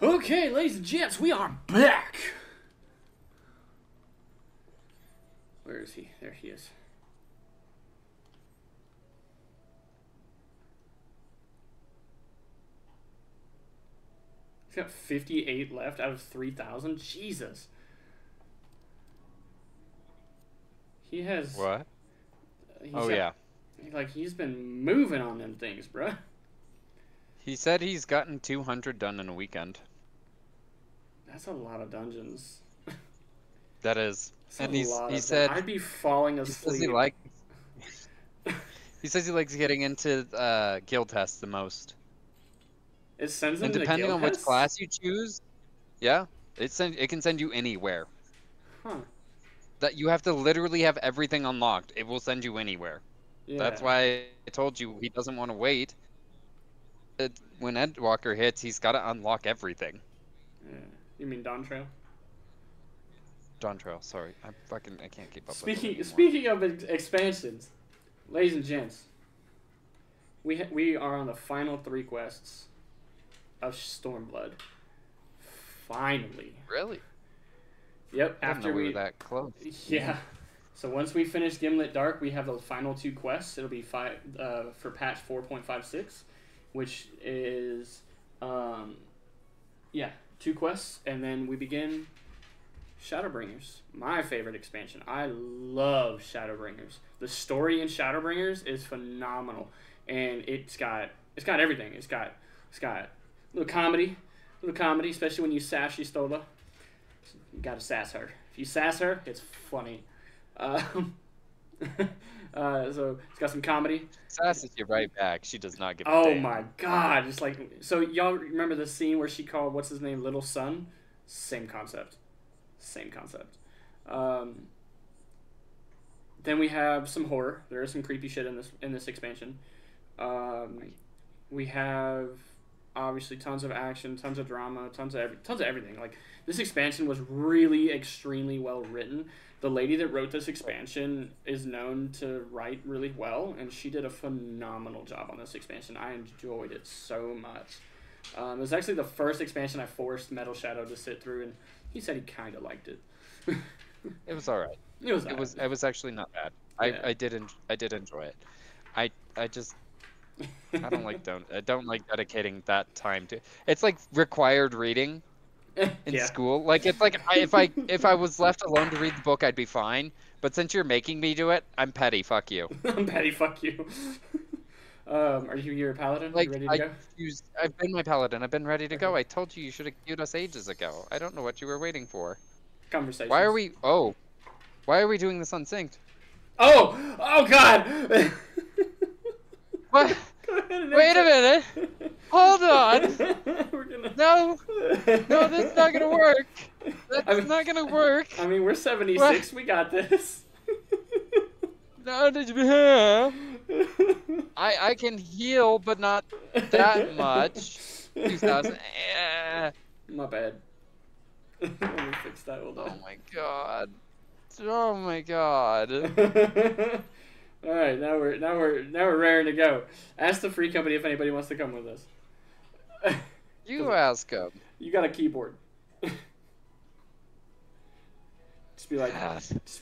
Okay, ladies and gents, we are back. Where is he? There he is. He's got 58 left out of 3,000. Jesus. He has... What? Yeah. Like, he's been moving on them things, bruh. He said he's gotten 200 done in a weekend. That's a lot of dungeons. That is. That's And he said... I'd be falling asleep. He says he likes getting into guild tests the most. It sends him and to depending guild on which tests? class you choose, yeah, it can send you anywhere. Huh. That you have to literally have everything unlocked. It will send you anywhere. Yeah. That's why I told you he doesn't want to wait. When Endwalker hits, he's got to unlock everything. Yeah. You mean Dawn Trail? Dawn Trail, sorry. I can't keep up Speaking of expansions, ladies and gents, we are on the final 3 quests of Stormblood. Finally. Really? Yep. I didn't know we were that close. Yeah. So once we finish Gimlet Dark, we have the final 2 quests. It'll be for patch 4.56, which is 2 quests, and then we begin Shadowbringers. My favorite expansion. I love Shadowbringers. The story in Shadowbringers is phenomenal, and it's got everything. It's got a little comedy, especially when you sass Stola. You gotta sass her. If you sass her, it's funny. So it's got some comedy. Sasses you right back. She does not give a Oh damn. my god! It's like, so y'all remember the scene where she called what's his name Little Son? Same concept. Then we have some horror. There is some creepy shit in this expansion. We have obviously tons of action, tons of drama, tons of everything. Like, this expansion was really extremely well written. The lady that wrote this expansion is known to write really well, and she did a phenomenal job on this expansion. I enjoyed it so much. It was actually the first expansion I forced Metal Shadow to sit through, and he said he kind of liked it. It was alright. It was actually not bad. Yeah. I did enjoy it. I don't like dedicating that time to. It's like required reading in school. Like, it's like if I was left alone to read the book, I'd be fine. But since you're making me do it, I'm petty. Fuck you. I'm petty. Fuck you. Are you your paladin? Like, you ready to go? I've been my paladin. I've been ready to go. I told you should have queued us ages ago. I don't know what you were waiting for. Conversation. Why are we doing this unsynced? Oh God! What? Wait a minute. Hold on. No, that's not gonna work. That's not gonna work. I mean, we're 76. What? We got this. No, I can heal, but not that much. 2,000. My bad. Let me fix that. Hold on. Oh my god. Oh my god. All right, now we're raring to go. Ask the free company if anybody wants to come with us. You ask them. You got a keyboard. Just be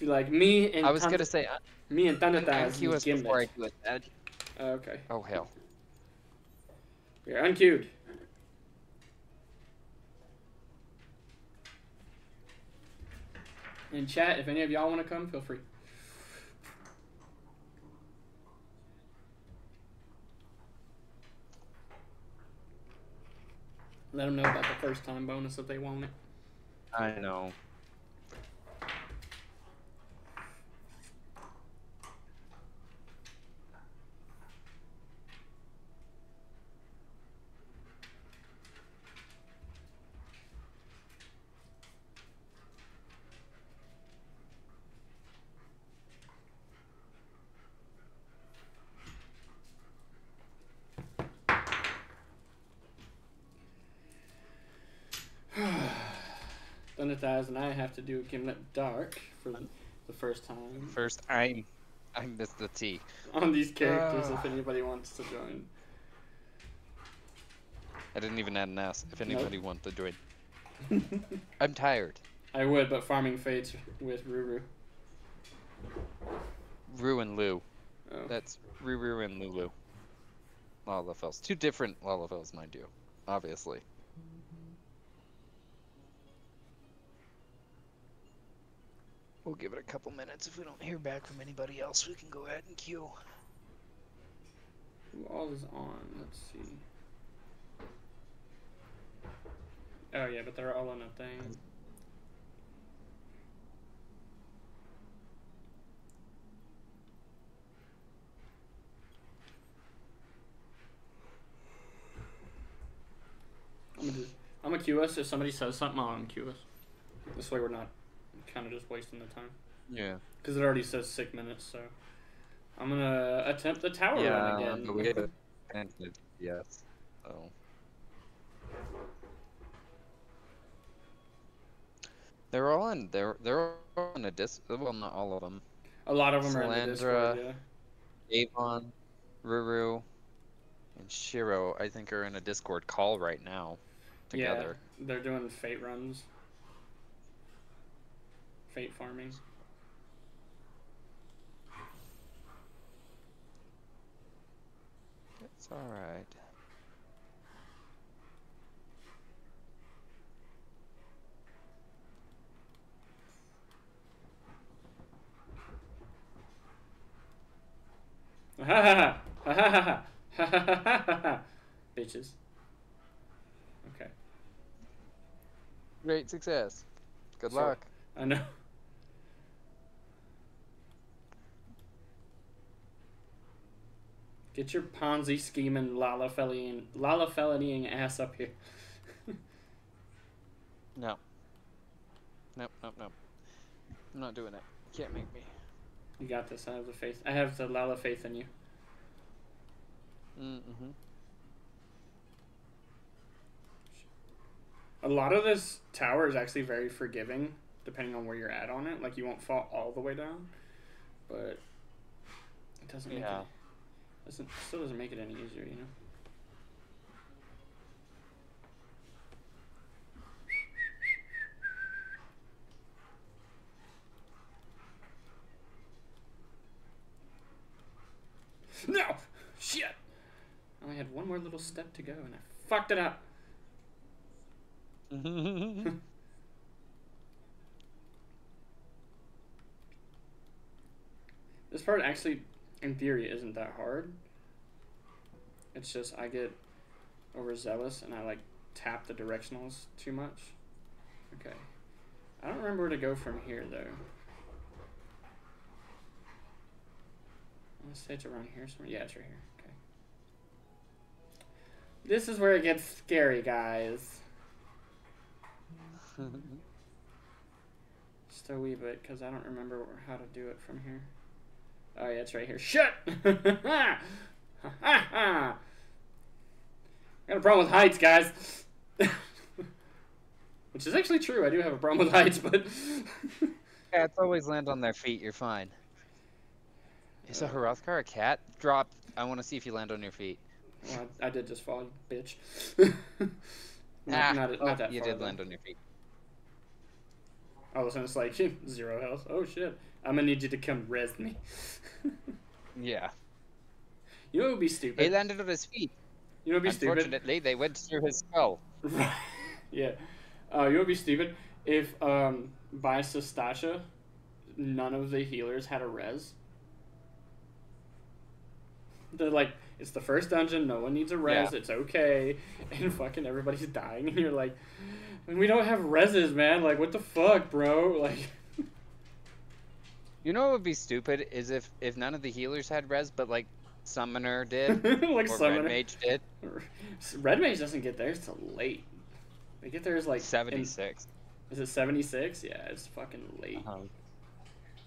like me and. I was gonna say. Me and Thundertaz. Unqueue before I do it. Okay. Oh hell. You're unqueued. In chat, if any of y'all want to come, feel free. Let them know about the first time bonus if they want it. I know. Thunderthaz and I have to do Gimlet Dark for the first time. I missed the T. On these characters, if anybody wants to join. I didn't even add an S. If Nope. anybody wants to join. I'm tired. I would, but farming fates with Ruru. Rue and Lou. Oh. That's Ruru and Lulu. Lalafels. Two different Lalafels, mind you. Obviously. We'll give it a couple minutes. If we don't hear back from anybody else, we can go ahead and queue. Who all is on? Let's see. Oh yeah, but they're all on a thing. I'm gonna queue us. If somebody says something, I'll queue us. This way we're not kind of just wasting the time. Yeah. Because it already says 6 minutes, so I'm gonna attempt the tower run again. But we had ended, yes. So. They're all in. They're all in a well, not all of them. A lot of them are in the Discord, yeah. Avon, Ruru, and Shiro, I think, are in a Discord call right now. Together. Yeah, they're doing fate runs. Fate farming. It's alright. Ha ha ha ha ha ha ha ha ha ha. Bitches. Okay. Great success. Good luck. I know. Get your Ponzi scheming Lalafeliing ass up here. No. Nope. I'm not doing it. You can't make me. You got this. I have the faith. I have the Lala faith in you. Mm-hmm. A lot of this tower is actually very forgiving, depending on where you're at on it. Like, you won't fall all the way down, but it doesn't make it. Still doesn't make it any easier, you know. No! Shit! I only had one more little step to go, and I fucked it up. This part actually, in theory, isn't that hard. It's just I get overzealous and I like tap the directionals too much. Okay. I don't remember where to go from here, though. I want to say it's around here somewhere. Yeah, it's right here. Okay. This is where it gets scary, guys. Just a wee bit, because I don't remember how to do it from here. Oh, yeah, it's right here. Shit! I got a problem with heights, guys. Which is actually true. I do have a problem with heights, but... Yeah, it's always land on their feet. You're fine. Is a Hrothgar a cat? Drop. I want to see if you land on your feet. Well, I did just fall, you bitch. not that you far, did though. land on your feet. All of a sudden it's like, 0 health. Oh, shit. I'm gonna need you to come res me. Yeah. You know what would be stupid? He landed on his feet. You know what would be stupid? Unfortunately, they went through his skull. Yeah. You know what would be stupid? If, by Sastasha, none of the healers had a res. They're like, it's the first dungeon, no one needs a res, it's okay. And fucking everybody's dying, and you're like, we don't have reses, man. Like, what the fuck, bro? Like... You know what would be stupid is if none of the healers had res, but like Summoner did, like or Summoner. Red Mage did. Red Mage doesn't get theirs till late. They get theirs like 76. Is it 76? Yeah, it's fucking late.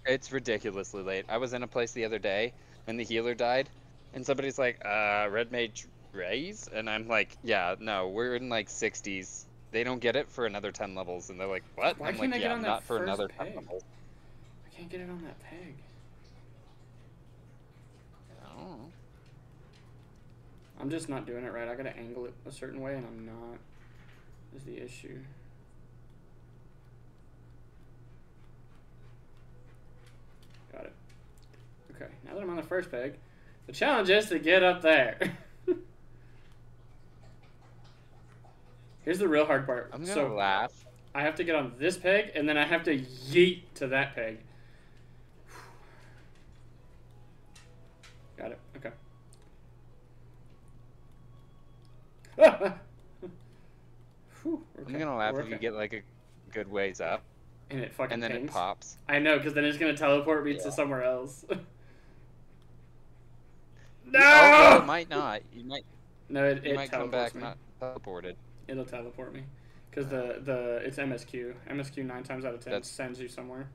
It's ridiculously late. I was in a place the other day, and the healer died, and somebody's like, Red Mage raise? And I'm like, yeah, no, we're in like 60s. They don't get it for another 10 levels, and they're like, what? Why I'm can't like, I get yeah, on that not for first another peg? 10 levels. I can't get it on that peg. I'm just not doing it right. I gotta angle it a certain way, and I'm not. Is the issue. Got it. Okay, now that I'm on the first peg, the challenge is to get up there. Here's the real hard part. I'm gonna laugh. I have to get on this peg, and then I have to yeet to that peg. Got it. Okay. Whew, okay. I'm gonna laugh if you get like a good ways up. And it fucking then pings. It pops. I know, because then it's gonna teleport me to somewhere else. No! Oh, it might not. You might. No, it might come back me. not teleported. It'll teleport me, because it's MSQ. MSQ 9 times out of 10 sends you somewhere.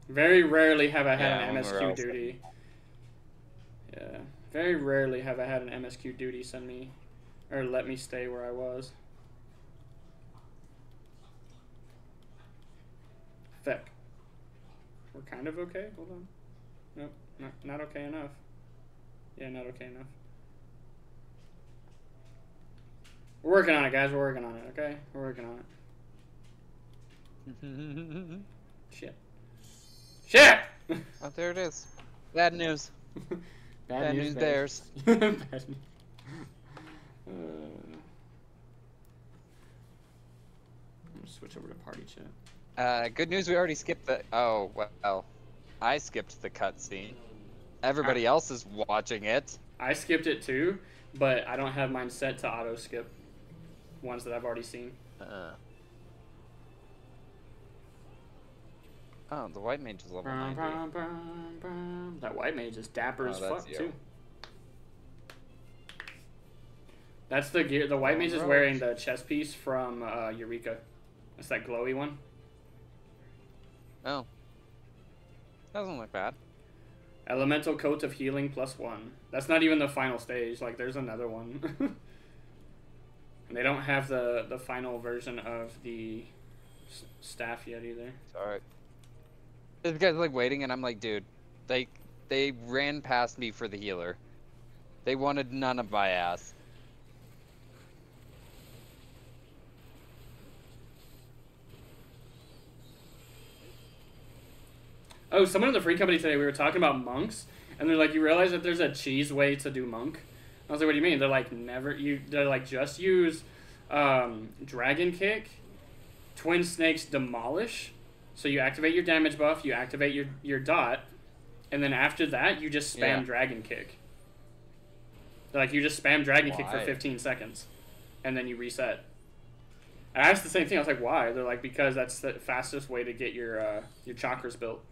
Very rarely have I had an MSQ duty. Yeah, very rarely have I had an MSQ duty send me, or let me stay where I was. Feck. We're kind of okay. Hold on. Nope, not okay enough. Yeah, not okay enough. We're working on it, guys. We're working on it, okay? We're working on it. Shit. Shit! Oh, there it is. Bad news. Bad news bears. Bad news. I'm gonna switch over to party chat. Good news, we already skipped the... Oh, well. I skipped the cutscene. Everybody else is watching it. I skipped it too, but I don't have mine set to auto-skip ones that I've already seen. Oh, the white mage is level 90. That white mage is dapper as fuck, too. That's the gear. The white mage is wearing the chest piece from Eureka. That's that glowy one. Oh. Doesn't look bad. Elemental coat of healing +1. That's not even the final stage. Like, there's another one. And they don't have the final version of the staff yet either. It's alright. This guy's like waiting, and I'm like, dude, they ran past me for the healer. They wanted none of my ass. Oh, someone in the free company today, we were talking about monks, and they're like, you realize that there's a cheese way to do monk? I was like, what do you mean? They're like, they're like, just use Dragon Kick, Twin Snakes Demolish. So you activate your damage buff, you activate your dot, and then after that, you just spam Dragon Kick. They're like, you just spam Dragon Kick for 15 seconds, and then you reset. I asked the same thing. I was like, why? They're like, because that's the fastest way to get your chakras built.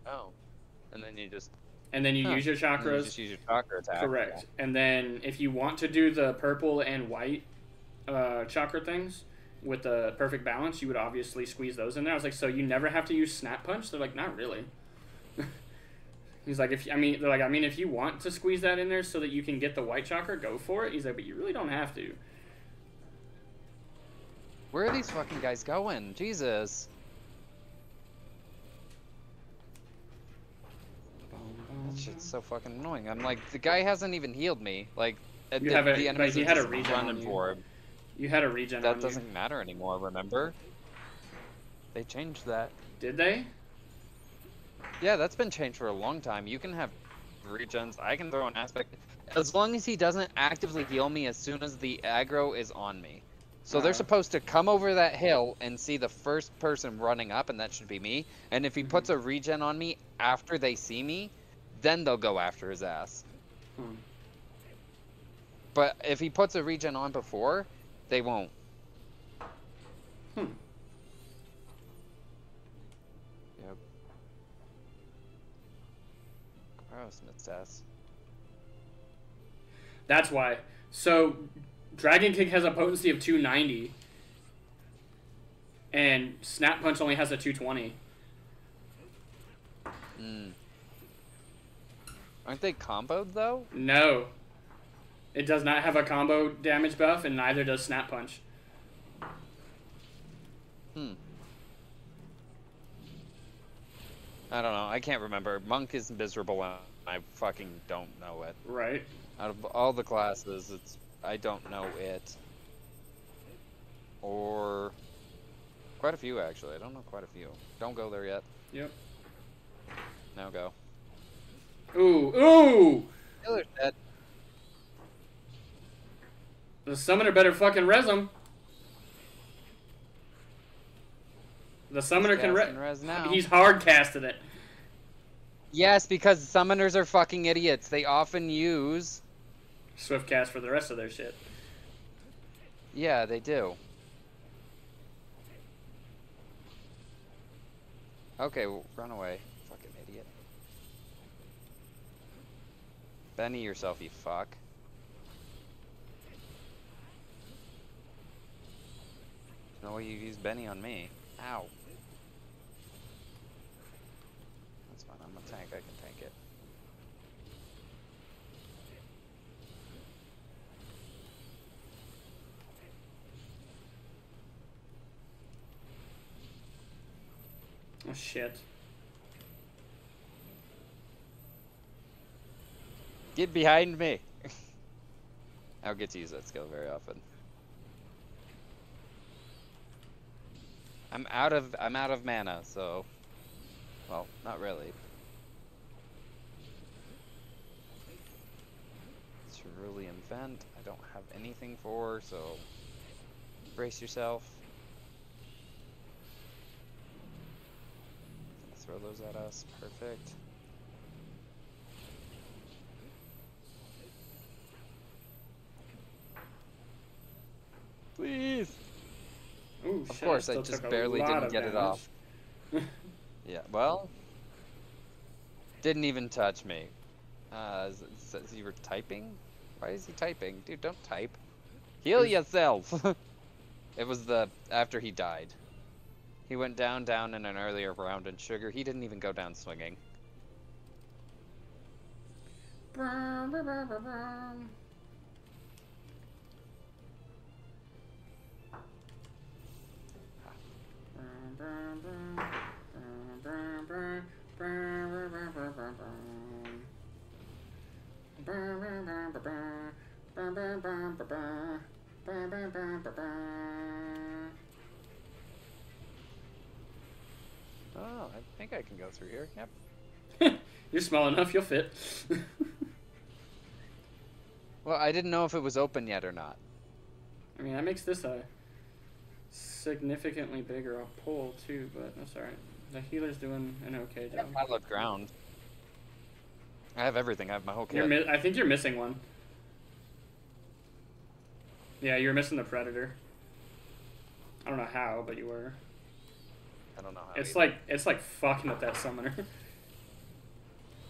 Oh. And then you just... And then you use your chakras. You just use your chakra attack. Correct. Yeah. And then if you want to do the purple and white chakra things with the perfect balance, you would obviously squeeze those in there. I was like, so you never have to use Snap Punch? They're like, not really. He's like, they're like, I mean, if you want to squeeze that in there so that you can get the white chakra, go for it. He's like, but you really don't have to. Where are these fucking guys going? Jesus. That shit's so fucking annoying. I'm like, the guy hasn't even healed me. Like, the enemies are just running for him. You had a regen on you. That doesn't matter anymore, remember? They changed that. Did they? Yeah, that's been changed for a long time. You can have regens. I can throw an aspect. As long as he doesn't actively heal me as soon as the aggro is on me. So they're supposed to come over that hill and see the first person running up, and that should be me. And if he puts a regen on me after they see me, then they'll go after his ass. But if he puts a regen on before, they won't. Yep. Gross, Miss. That's why. So, Dragon Kick has a potency of 290, and Snap Punch only has a 220. Aren't they comboed, though? No. It does not have a combo damage buff, and neither does Snap Punch. I don't know. I can't remember. Monk is miserable I fucking don't know it. Right. Out of all the classes, I don't know it. Or quite a few actually. I don't know quite a few. Don't go there yet. Yep. Now go. Ooh, ooh! Killer's dead. The summoner better fucking res him. The summoner can res now. He's hard casted it. Yes, because summoners are fucking idiots. They often use Swift cast for the rest of their shit. Yeah, they do. Okay, well, run away. Fucking idiot. Benny yourself, you fuck. No way you use Benny on me. Ow. That's fine, I'm a tank, I can tank it. Oh shit. Get behind me! I don't get to use that skill very often. I'm out of mana, so well, not really. Cerulean Vent, I don't have anything for, so brace yourself. Throw those at us, perfect. Please! Ooh, Of shit, course, I just barely didn't get it off. Yeah, well, didn't even touch me. Says you were typing? Why is he typing? Dude, don't type. Heal yourself! It was after he died. He went down in an earlier round, and Sugar, he didn't even go down swinging. Oh, I think I can go through here. Yep. You're small enough, you'll fit. Well, I didn't know if it was open yet or not. I mean, that makes this a significantly bigger a pull too, but that's alright. The healer's doing an okay job. I love ground. I have everything. I have my whole kit. I think you're missing one. Yeah, you were missing the predator. I don't know how, but you were. I don't know how. It's like fucking with that summoner.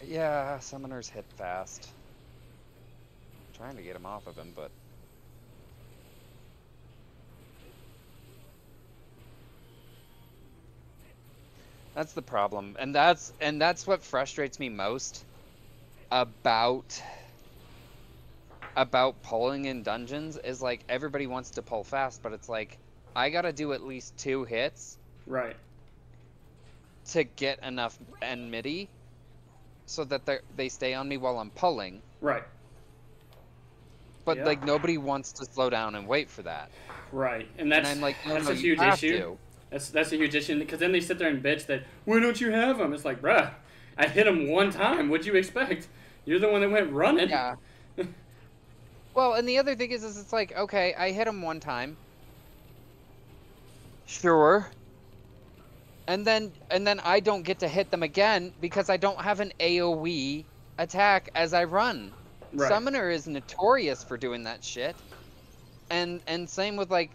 Yeah, summoners hit fast. I'm trying to get him off of him, but that's the problem, and that's what frustrates me most about pulling in dungeons is like everybody wants to pull fast, but it's like I gotta do at least 2 hits, right, to get enough enmity so that they stay on me while I'm pulling. Right. But yeah, like nobody wants to slow down and wait for that. Right, and that's I'm like, that's a huge issue. That's a huge issue because then they sit there and bitch that why don't you have him? It's like, bruh, I hit him one time. What'd you expect? You're the one that went running. Yeah. Well, and the other thing is it's like, okay, I hit him one time. Sure. And then I don't get to hit them again because I don't have an AoE attack as I run. Right. Summoner is notorious for doing that shit. And same with like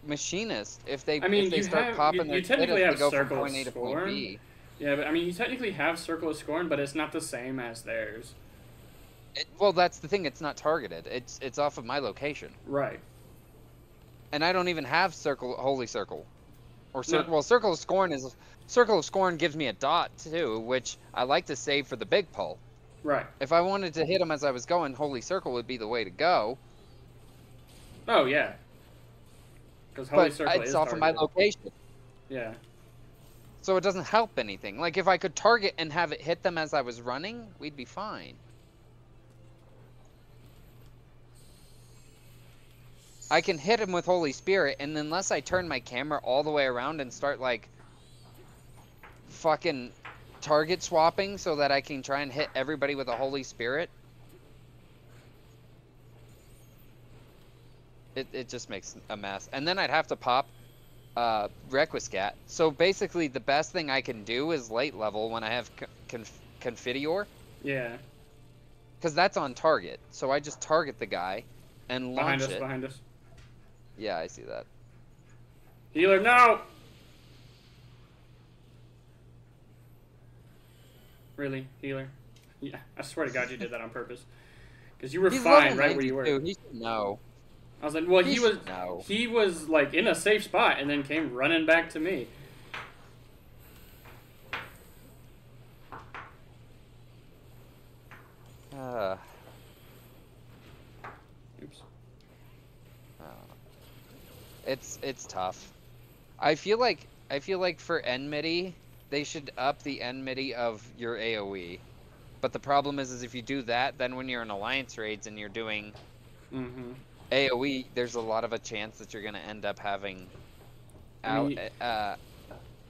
Machinist. If they start popping their shit, they go from point A to point B. Yeah, but I mean you technically have Circle of Scorn, but it's not the same as theirs. Well, that's the thing. It's not targeted. It's off of my location. Right. And I don't even have Holy Circle, or Circle. No. Well, Circle of Scorn gives me a dot too, which I like to save for the big pull. Right. If I wanted to hit him as I was going, Holy Circle would be the way to go. Oh yeah. Because Holy Circle it's is off of my location. Yeah. So it doesn't help anything. Like, if I could target and have it hit them as I was running, we'd be fine. I can hit him with Holy Spirit, and unless I turn my camera all the way around and start, like, fucking target swapping so that I can try and hit everybody with a Holy Spirit, it just makes a mess. And then I'd have to pop Requiscat. So basically, the best thing I can do is late level when I have Confidior. Yeah. Because that's on target. So I just target the guy and launch it. Behind us. Yeah, I see that. Healer, no! Really? Healer? Yeah, I swear to God you did that on purpose. Because you were fine right where you were. He should know. I was like, well, No. he was like in a safe spot and then came running back to me. Oops. It's tough. I feel like for enmity, they should up the enmity of your AoE. But the problem is if you do that, then when you're in alliance raids and you're doing AoE, there's a lot of a chance that you're gonna end up having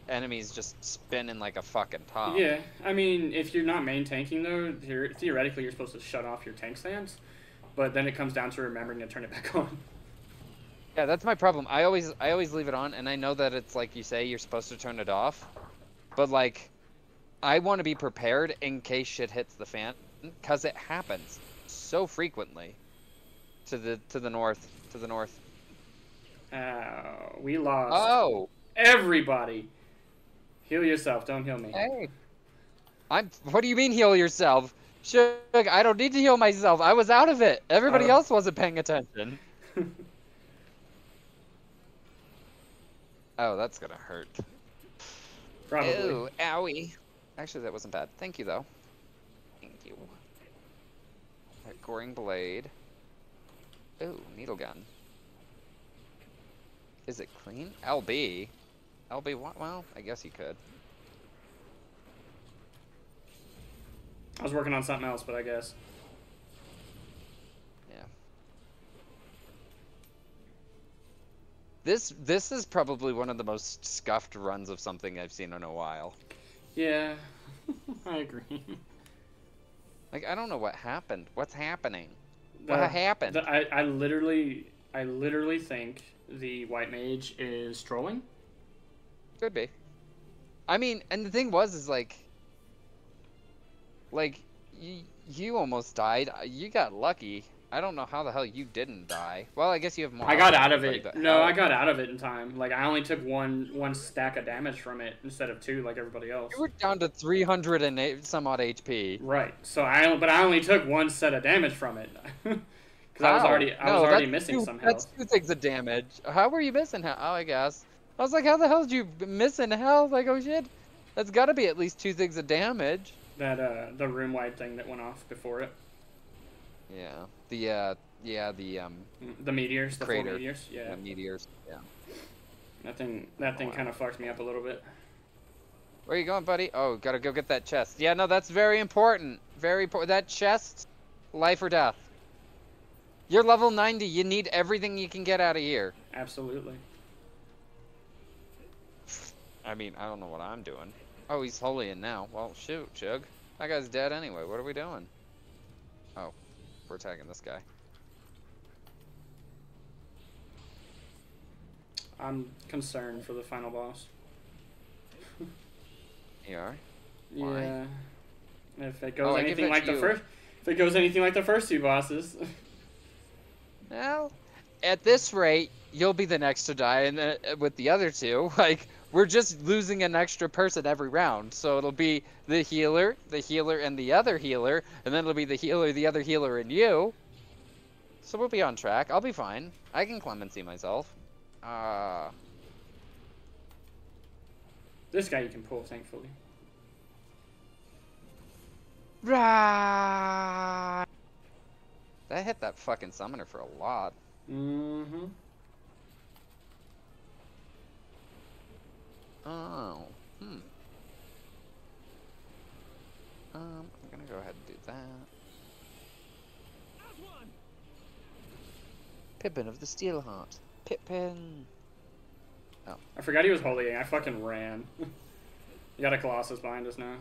enemies just spinning like a fucking top. Yeah, I mean, if you're not main tanking though, theoretically you're supposed to shut off your tank stance, but then it comes down to remembering to turn it back on. Yeah, that's my problem. I always leave it on, and I know that it's like you say, you're supposed to turn it off, but like, I want to be prepared in case shit hits the fan, because it happens so frequently. To the north. We lost. Oh. Everybody. Heal yourself. Don't heal me. Hey. What do you mean heal yourself? Shug, I don't need to heal myself. I was out of it. Everybody else wasn't paying attention. Oh, that's gonna hurt. Probably. Ew, owie. Actually, that wasn't bad. Thank you, though. Thank you. That goring blade. Ooh, needle gun. Is it clean? LB? LB what? Well, I guess you could. I was working on something else, but I guess. Yeah. This is probably one of the most scuffed runs of something I've seen in a while. Yeah, I agree. Like, I don't know what happened. What's happening? What happened? I literally think the white mage is trolling. Could be. I mean, and the thing was, like, you almost died. You got lucky. I don't know how the hell you didn't die. Well, I guess you have more. I got out of it. No, I got out of it in time. Like, I only took one stack of damage from it instead of 2 like everybody else. You were down to 300 and some odd HP. Right. So I only took 1 set of damage from it. Because I was already missing some health. That's 2 things of damage. How were you missing health? Oh, I guess. I was like, how the hell did you missing health? Like, oh shit. That's got to be at least 2 things of damage. That the room wide thing that went off before it. Yeah. The meteors, the crater. 4 meteors. Yeah. Meteors. Yeah. That thing kind of fucked me up a little bit. Where are you going, buddy? Oh, gotta go get that chest. Yeah, no, that's very important. Very important. That chest, life or death. You're level 90. You need everything you can get out of here. Absolutely. I mean, I don't know what I'm doing. Oh, he's holy in now. Well, shoot, Chug. That guy's dead anyway. What are we doing? Oh, we're attacking this guy. I'm concerned for the final boss. You are? Why? Yeah. If it goes anything like the first 2 bosses. Well, at this rate, you'll be the next to die, and with the other 2, like, we're just losing an extra person every round. So it'll be the healer, and the other healer, and then it'll be the healer, the other healer, and you. So we'll be on track. I'll be fine. I can clemency myself. This guy you can pull, thankfully. Right. That hit that fucking summoner for a lot. Mm-hmm. Oh. Pippin of the Steel Heart. Pippin. Oh. I forgot he was holying. I fucking ran. You got a Colossus behind us now.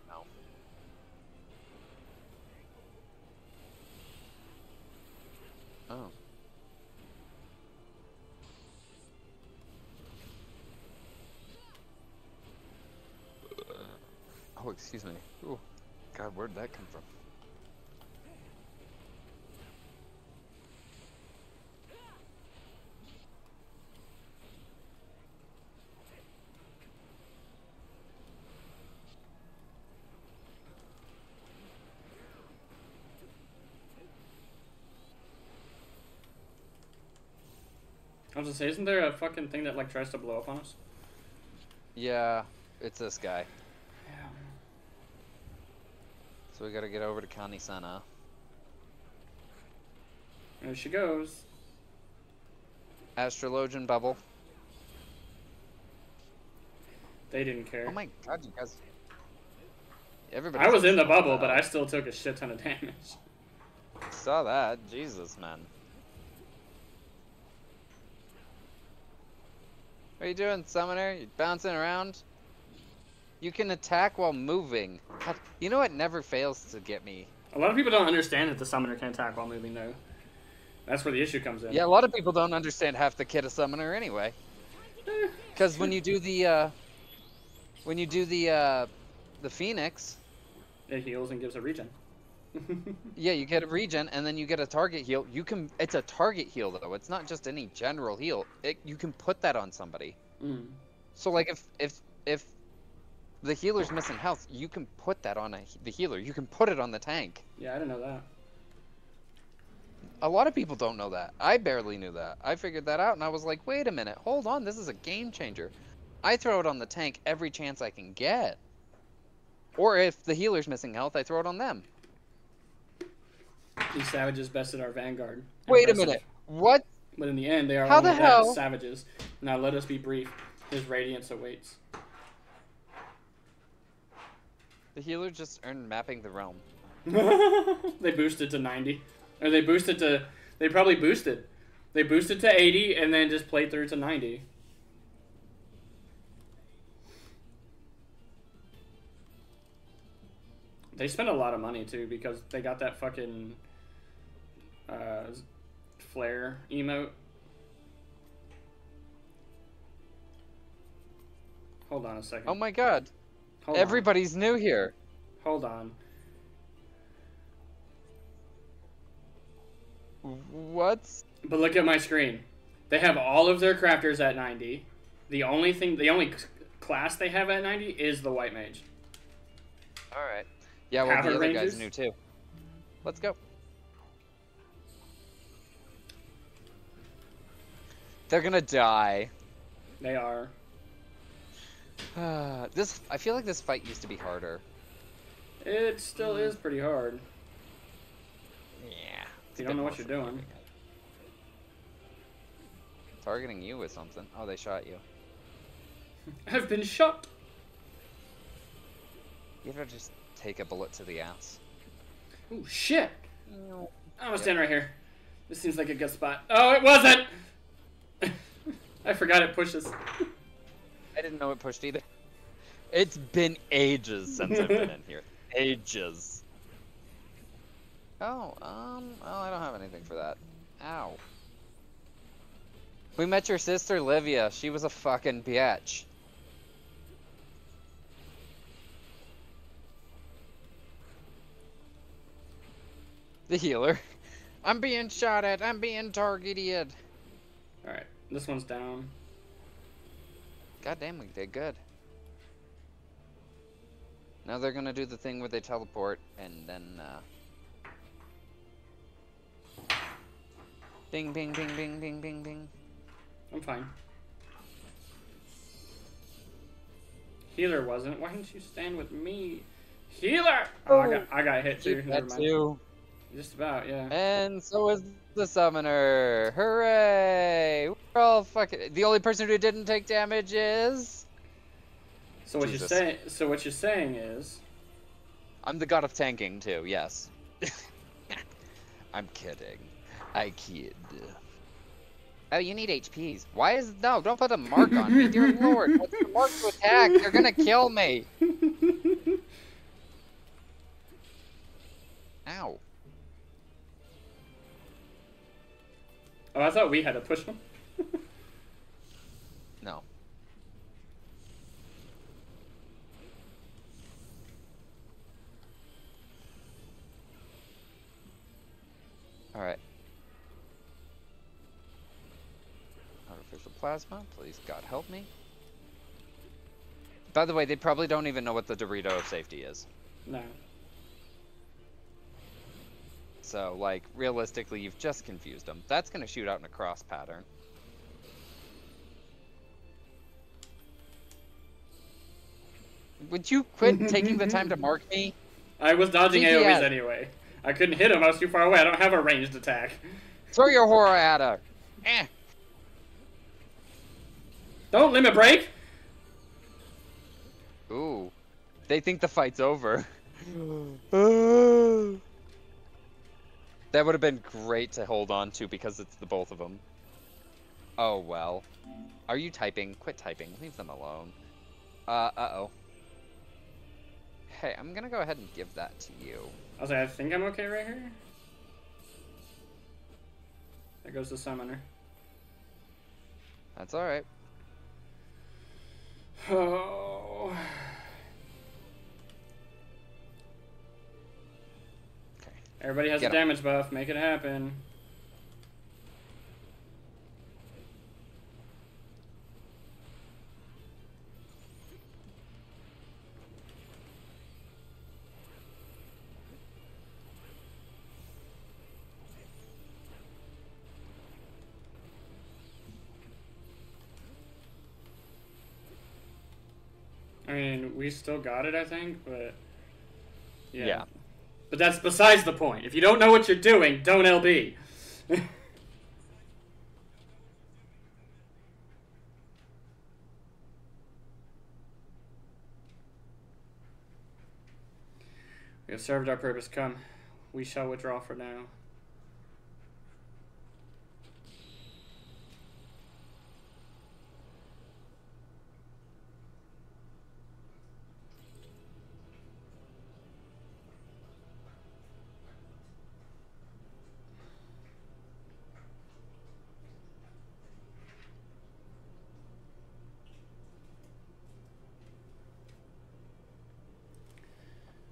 No. Oh. Oh, excuse me. Ooh. God, where'd that come from? I was gonna say, isn't there a fucking thing that like tries to blow up on us? Yeah, it's this guy. Yeah. So we gotta get over to Kani-sana. There she goes. Astrologian bubble. They didn't care. Oh my god, you guys. Everybody. I was in the bubble, but I still took a shit ton of damage. Saw that. Jesus, man. What are you doing, Summoner? You bouncing around? You can attack while moving. God, you know what never fails to get me? A lot of people don't understand that the summoner can attack while moving, though. That's where the issue comes in. Yeah, a lot of people don't understand half the kit of Summoner anyway. Because when you do the Phoenix, it heals and gives a regen. yeah, you get a regen, and then you get a target heal. You can. It's a target heal though. It's not just any general heal. You can put that on somebody. Mm. So like if the healer's missing health, you can put that on the healer. You can put it on the tank. Yeah, I didn't know that. A lot of people don't know that. I barely knew that. I figured that out, and I was like, wait a minute, hold on, this is a game changer. I throw it on the tank every chance I can get. Or if the healer's missing health, I throw it on them. These savages bested our vanguard. Wait a minute. What? But in the end, they are How only the hell? savages. Now let us be brief. His radiance awaits. The healer just earned mapping the realm. They boosted to 90. Or they boosted to... They probably boosted. They boosted to 80 and then just played through to 90. They spent a lot of money, too, because they got that fucking... flare emote. Hold on a second. Oh my god. Hold Everybody's new here. Hold on. What? But look at my screen. They have all of their crafters at 90. The only class they have at 90 is the white mage. Alright. Yeah, well, Power the other Rangers? guy's new too. Let's go. They're gonna die. They are. I feel like this fight used to be harder. It still is pretty hard. Yeah. You don't know what you're doing. Targeting you with something. Oh, they shot you. I've been shot. You ever just take a bullet to the ass? Oh shit! No. I'm gonna stand right here. This seems like a good spot. Oh, it wasn't! I forgot it pushes. I didn't know it pushed either. It's been ages since I've been in here. Ages. Oh, I don't have anything for that. Ow. We met your sister, Livia. She was a fucking bitch. The healer. I'm being shot at. I'm being targeted. Alright, this one's down. God damn, we did good. Now they're gonna do the thing where they teleport and then, Bing, bing, bing, bing, bing, bing, bing. I'm fine. Healer wasn't. Why didn't you stand with me? Healer! Oh, I got hit too. Never mind. Too. Just about, yeah. And so is the summoner. Hooray! We're all fucking. The only person who didn't take damage is. So what Jesus. you're saying? So what you're saying is. I'm the god of tanking too. Yes. I'm kidding. I kid. Oh, you need HPs. Why is... No, don't put a mark on me. Dear Lord, what's the mark to attack? They're gonna kill me. Ow. Oh, I thought we had to push them. No. Alright. Artificial plasma, please God help me. By the way, they probably don't even know what the Dorito of safety is. No. So, like, realistically, you've just confused them. That's gonna shoot out in a cross pattern. Would you quit taking the time to mark me? I was dodging GPS. AoEs anyway. I couldn't hit him, I was too far away. I don't have a ranged attack. Throw your horror at her. Eh. Don't limit break! Ooh. They think the fight's over. That would have been great to hold on to because it's the both of them. Oh, well. Are you typing? Quit typing. Leave them alone. Uh-oh. Hey, I'm gonna go ahead and give that to you. I was like, I think I'm okay right here. There goes the summoner. That's alright. Oh. Okay. Everybody has a damage buff. Make it happen. I mean, we still got it, I think, but... Yeah. But that's besides the point. If you don't know what you're doing, don't LB. We have served our purpose. Come. We shall withdraw for now.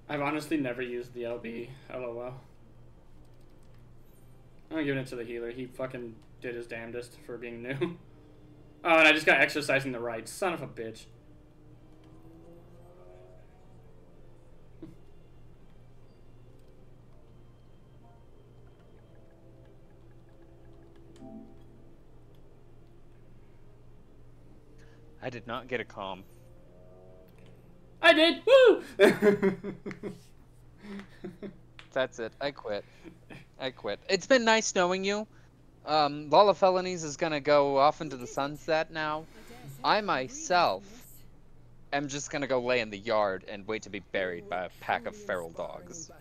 I've honestly never used the LB. LOL. I'm giving it to the healer. He fucking did his damnedest for being new. Oh, and I just got exercising the right. Son of a bitch. I did not get a comm. I did! Woo! That's it. I quit. I quit. It's been nice knowing you. Lala Felonies is gonna go off into the sunset now. I myself am just gonna go lay in the yard and wait to be buried by a pack of feral dogs.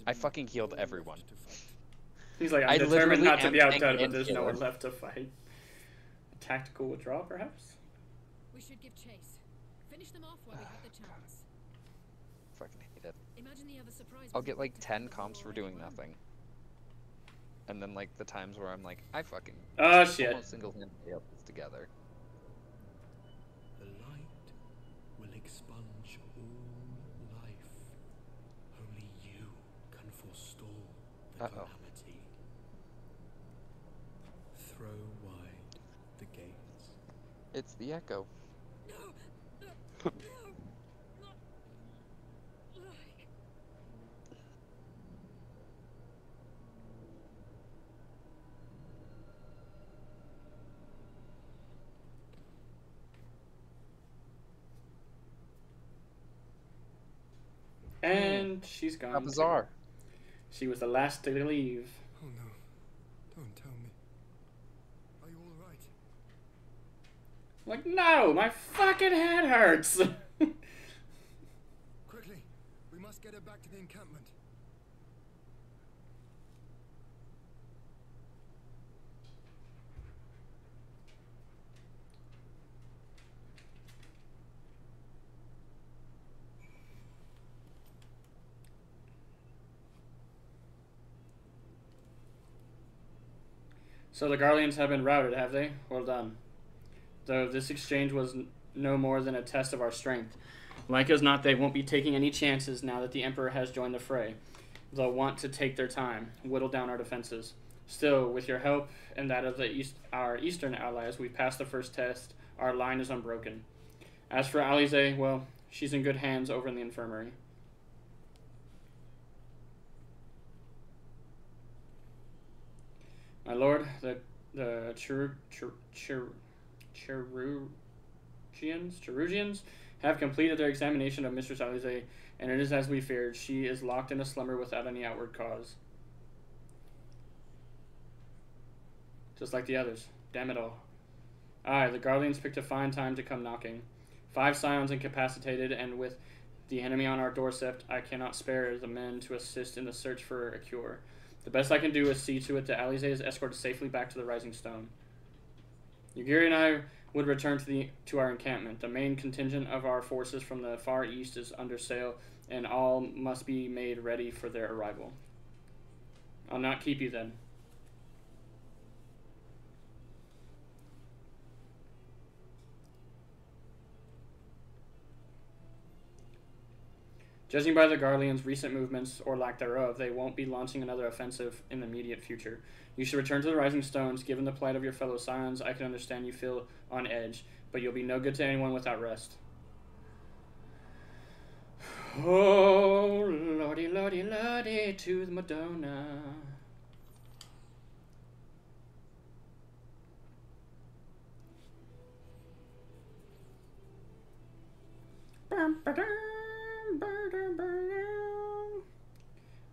I fucking healed everyone. He's like, I'm determined not to be outdone, but there's no one left to fight. A tactical withdrawal, perhaps? We should give chase. Finish them off while we have the chance. Fucking hate it. Imagine the other surprise. I'll get like 10 comps for doing nothing. And then like the times where I'm like, I fucking shit. single-handedly held this together. The light will expunge all life. Only you can forestall the calamity. Throw wide the gates. It's the echo. And she's gone. How bizarre. She was the last to leave. Oh no. Don't tell me. Are you alright? Like, no, my fucking head hurts. Quickly, we must get her back to the encampment. So the Guardians have been routed, have they? Well done. Though this exchange was no more than a test of our strength. Like as not, they won't be taking any chances now that the Emperor has joined the fray. They'll want to take their time, whittle down our defenses. Still, with your help and that of our eastern allies, we've passed the first test. Our line is unbroken. As for Alize, well, she's in good hands over in the infirmary. My lord, the Cherugians have completed their examination of Mistress Alize, and it is as we feared. She is locked in a slumber without any outward cause. Just like the others. Damn it all. Aye, the Guardians picked a fine time to come knocking. 5 scions incapacitated, and with the enemy on our doorstep, I cannot spare the men to assist in the search for a cure. The best I can do is see to it that Alize is escorted safely back to the Rising Stone. Yugiri and I would return to our encampment. The main contingent of our forces from the far east is under sail, and all must be made ready for their arrival. I'll not keep you then. Judging by the Guardians' recent movements, or lack thereof, they won't be launching another offensive in the immediate future. You should return to the Rising Stones. Given the plight of your fellow scions, I can understand you feel on edge, but you'll be no good to anyone without rest. Oh, lordy, lordy, lordy, to the Madonna.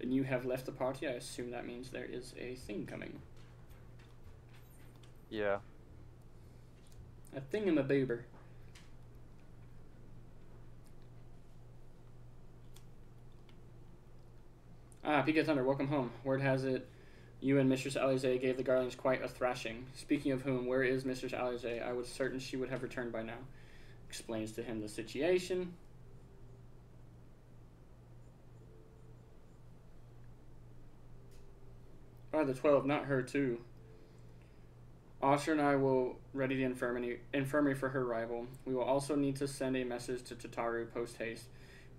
And you have left the party. I assume that means there is a thing coming. Yeah. A thingamaboober. Pika Thunder, welcome home. Word has it, you and Mistress Alize gave the Guardians quite a thrashing. Speaking of whom, where is Mistress Alize? I was certain she would have returned by now. Explains to him the situation. By the 12, not her too. Osher and I will ready the infirmary for her arrival. We will also need to send a message to Tataru post-haste.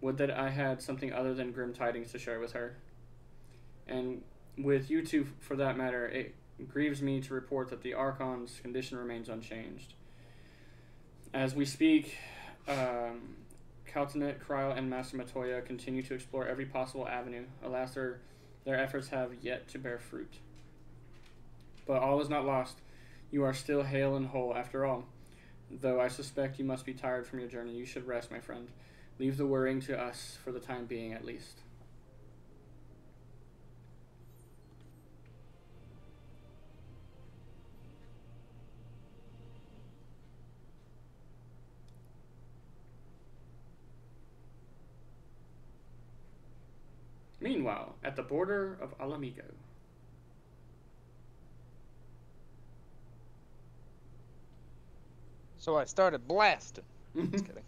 Would that I had something other than grim tidings to share with her. And with you two, for that matter, it grieves me to report that the Archon's condition remains unchanged. As we speak, Kaltanet, Kryl, and Master Matoya continue to explore every possible avenue. Alas, their efforts have yet to bear fruit. But all is not lost. You are still hale and whole after all. Though I suspect you must be tired from your journey, you should rest, my friend. Leave the worrying to us, for the time being at least. Meanwhile, at the border of Alamigo. So I started blasting. Just kidding.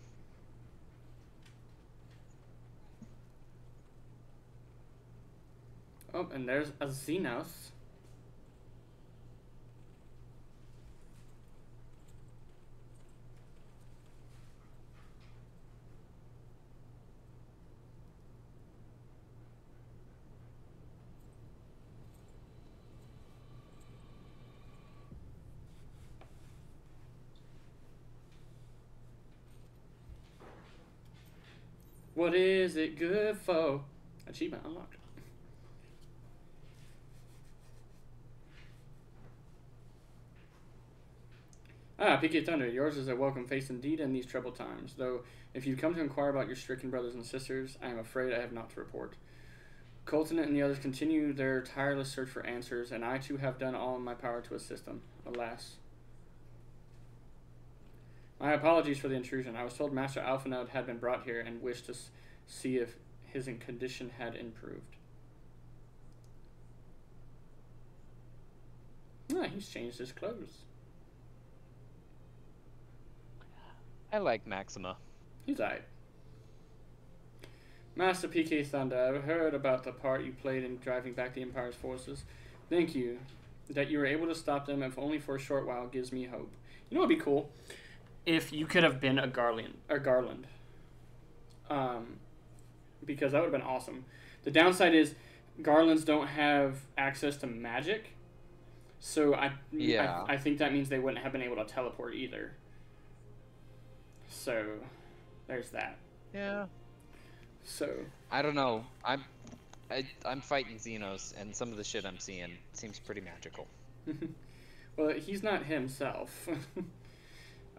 Oh, and there's a Xenos. What is it good for? Achievement unlocked. Peaky Thunder, yours is a welcome face indeed in these troubled times. Though, if you come to inquire about your stricken brothers and sisters, I am afraid I have not to report. Colton and the others continue their tireless search for answers, and I too have done all in my power to assist them. Alas. My apologies for the intrusion. I was told Master Alphanode had been brought here and wished to see if his condition had improved. He's changed his clothes. I like Maxima. He's alright. Master PK Thunder, I've heard about the part you played in driving back the Empire's forces. Thank you That you were able to stop them, if only for a short while, gives me hope. You know what would be cool? If you could have been a Garland. Because that would have been awesome. The downside is Garlands don't have access to magic. So I think that means they wouldn't have been able to teleport either. So there's that. Yeah. So I don't know. I'm fighting Xenos, and some of the shit I'm seeing seems pretty magical. well, he's not himself.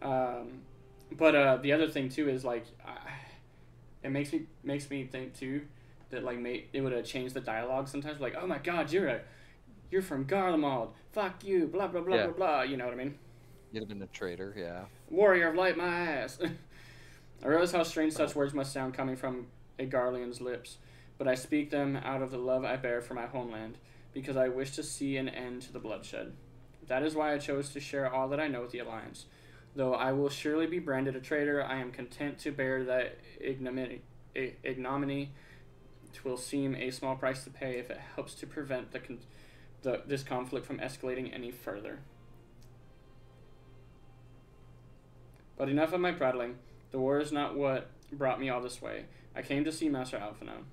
But the other thing too is like, it makes me think too that like it would have changed the dialogue sometimes. Like, oh my God, you're from Garlemald. Fuck you. Blah blah blah blah blah. You know what I mean? You'd have been a traitor, yeah. Warrior of light, my ass. I realize how strange such words must sound coming from a Garlean's lips, but I speak them out of the love I bear for my homeland, because I wish to see an end to the bloodshed. That is why I chose to share all that I know with the Alliance. Though I will surely be branded a traitor, I am content to bear that ignominy. It will seem a small price to pay if it helps to prevent this conflict from escalating any further. But enough of my prattling. The war is not what brought me all this way. I came to see Master Alphinaud.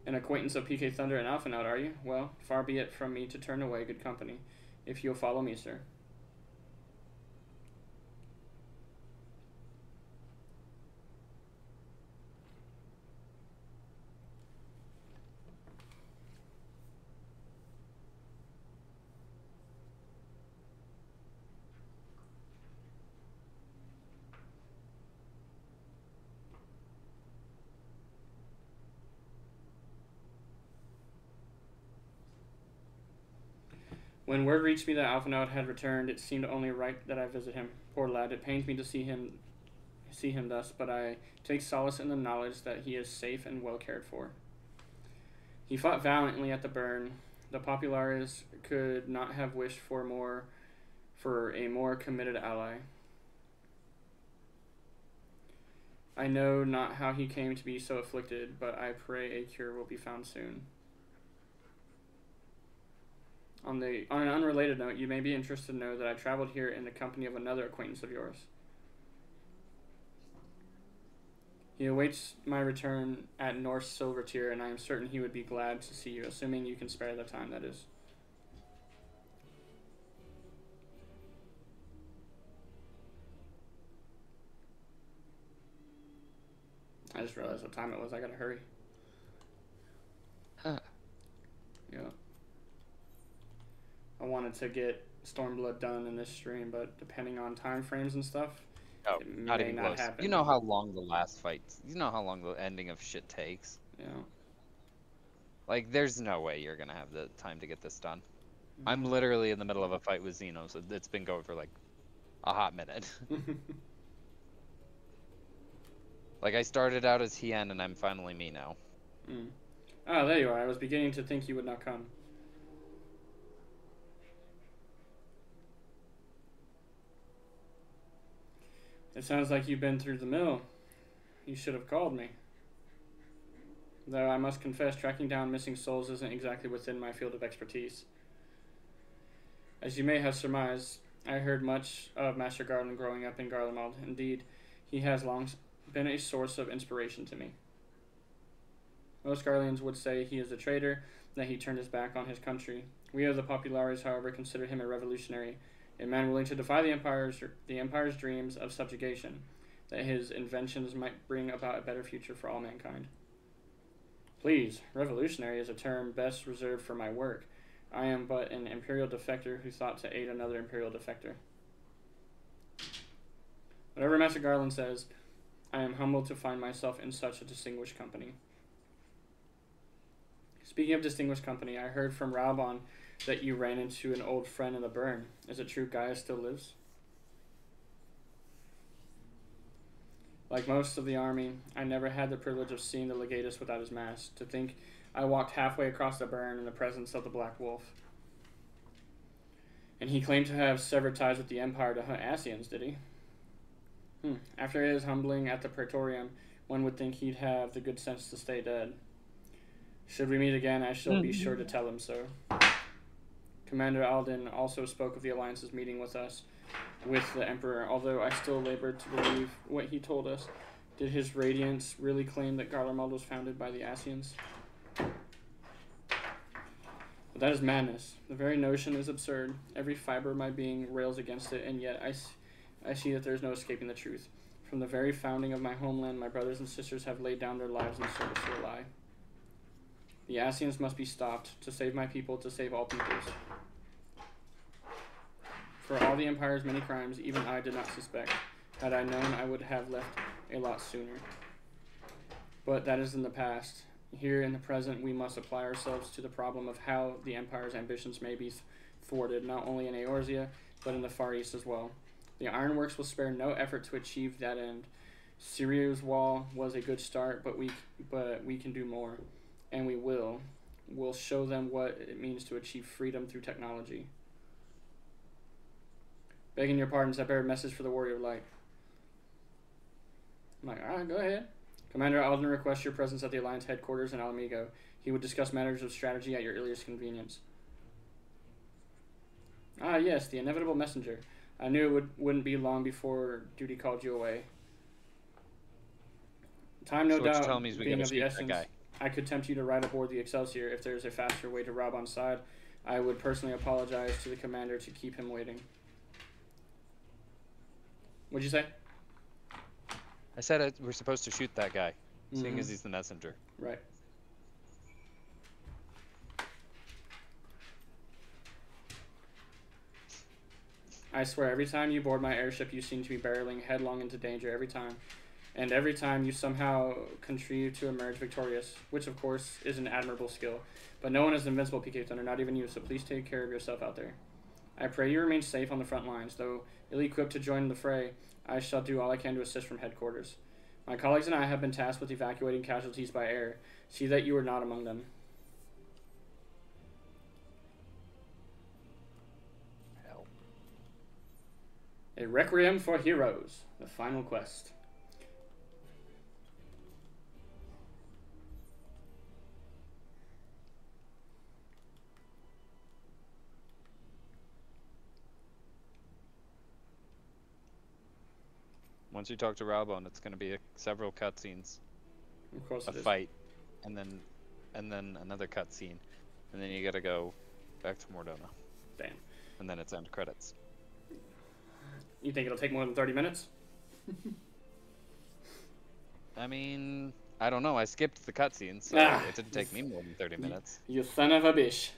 An acquaintance of PK Thunder and Alphinaud, are you? Well, far be it from me to turn away good company, if you'll follow me, sir. When word reached me that Alphinaud had returned, it seemed only right that I visit him. Poor lad, it pains me to see him thus, but I take solace in the knowledge that he is safe and well cared for. He fought valiantly at the burn. The Populares could not have wished for a more committed ally. I know not how he came to be so afflicted, but I pray a cure will be found soon. On an unrelated note, you may be interested to know that I traveled here in the company of another acquaintance of yours. He awaits my return at North Silvertier, and I am certain he would be glad to see you, assuming you can spare the time, that is. I just realized what time it was. I gotta hurry. Huh. Yeah. I wanted to get Stormblood done in this stream, but depending on time frames and stuff, it not even close. Happen. You know how long the last fights, you know how long the ending of shit takes. Yeah. Like, there's no way you're gonna have the time to get this done. I'm literally in the middle of a fight with Xeno, so it's been going for like a hot minute. Like, I started out as Hien, and I'm finally me now. Oh, there you are. I was beginning to think you would not come. It sounds like you've been through the mill. You should have called me. Though I must confess, tracking down missing souls isn't exactly within my field of expertise. As you may have surmised, I heard much of Master Garland growing up in Garlemald. Indeed, he has long been a source of inspiration to me. Most Garleans would say he is a traitor, that he turned his back on his country. We of the Populares, however, consider him a revolutionary, a man willing to defy the Empire's dreams of subjugation, that his inventions might bring about a better future for all mankind. Please, revolutionary is a term best reserved for my work. I am but an Imperial defector who thought to aid another Imperial defector. Whatever Master Garland says, I am humbled to find myself in such a distinguished company. Speaking of distinguished company, I heard from Raubon that you ran into an old friend in the burn. Is it true Gaia still lives? Like most of the army, I never had the privilege of seeing the legatus without his mask. To think I walked halfway across the burn in the presence of the Black Wolf. And he claimed to have severed ties with the Empire to hunt Asians, did he? After his humbling at the Praetorium, one would think he'd have the good sense to stay dead. Should we meet again, I shall be sure to tell him so. Commander Alden also spoke of the Alliance's meeting with us, with the Emperor, although I still labored to believe what he told us. Did his Radiance really claim that Garlemald was founded by the Asians? But that is madness. The very notion is absurd. Every fiber of my being rails against it, and yet I see that there is no escaping the truth. From the very founding of my homeland, my brothers and sisters have laid down their lives in service to a lie. The Asians must be stopped, to save my people, to save all peoples. For all the Empire's many crimes, even I did not suspect. Had I known, I would have left a lot sooner. But that is in the past. Here in the present, we must apply ourselves to the problem of how the Empire's ambitions may be thwarted, not only in Eorzea, but in the Far East as well. The Ironworks will spare no effort to achieve that end. Syria's wall was a good start, but we can do more. And we will. We'll show them what it means to achieve freedom through technology. Begging your pardons, I bear a message for the Warrior of Light. I'm like, alright, go ahead. Commander Alden requests your presence at the Alliance headquarters in Alamigo. He would discuss matters of strategy at your earliest convenience. Ah, yes, the inevitable messenger. I knew it wouldn't be long before duty called you away. Time, no doubt, tell me is we being gotta of the shoot that essence. guy. I could tempt you to ride aboard the Excelsior if there's a faster way to rob on side. I would personally apologize to the commander to keep him waiting. What'd you say? I said we're supposed to shoot that guy, seeing as he's the messenger. Right. I swear, every time you board my airship, you seem to be barreling headlong into danger every time. And every time you somehow contrive to emerge victorious, which of course is an admirable skill. But no one is invincible, PK Thunder, not even you, so please take care of yourself out there. I pray you remain safe on the front lines, though ill-equipped to join the fray, I shall do all I can to assist from headquarters. My colleagues and I have been tasked with evacuating casualties by air. See that you are not among them. Hell. A Requiem for Heroes, the final quest. Once you talk to Raubon, it's going to be several cutscenes. Of course it is. A fight, and then another cutscene, and then you got to go back to Mordona. Damn. And then it's end credits. You think it'll take more than 30 minutes? I mean, I don't know. I skipped the cutscenes, so it didn't take me more than 30 minutes. You son of a bitch.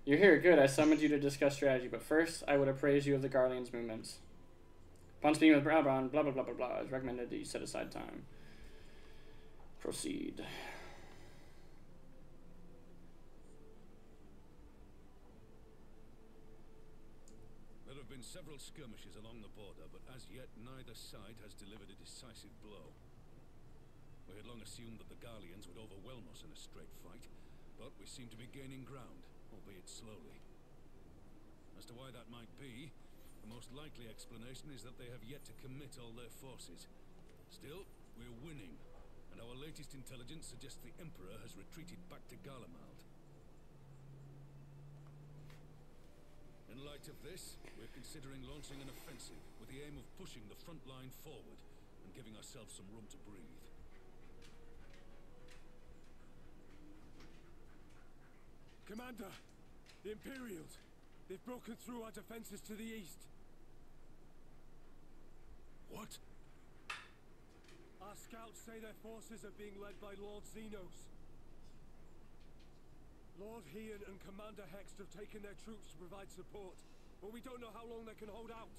You're here, good. I summoned you to discuss strategy, but first, I would appraise you of the Garlean's movements. Upon speaking with Brabron, blah blah blah blah blah, it's recommended that you set aside time. Proceed. There have been several skirmishes along the border, but as yet neither side has delivered a decisive blow. We had long assumed that the Garleans would overwhelm us in a straight fight, but we seem to be gaining ground, albeit slowly. As to why that might be, the most likely explanation is that they have yet to commit all their forces. Still, we're winning, and our latest intelligence suggests the Emperor has retreated back to Garlemald. In light of this, we're considering launching an offensive with the aim of pushing the front line forward and giving ourselves some room to breathe. Commander! The Imperials! They've broken through our defenses to the east. What? Our scouts say their forces are being led by Lord Xenos. Lord Heian and Commander Hext have taken their troops to provide support, but we don't know how long they can hold out.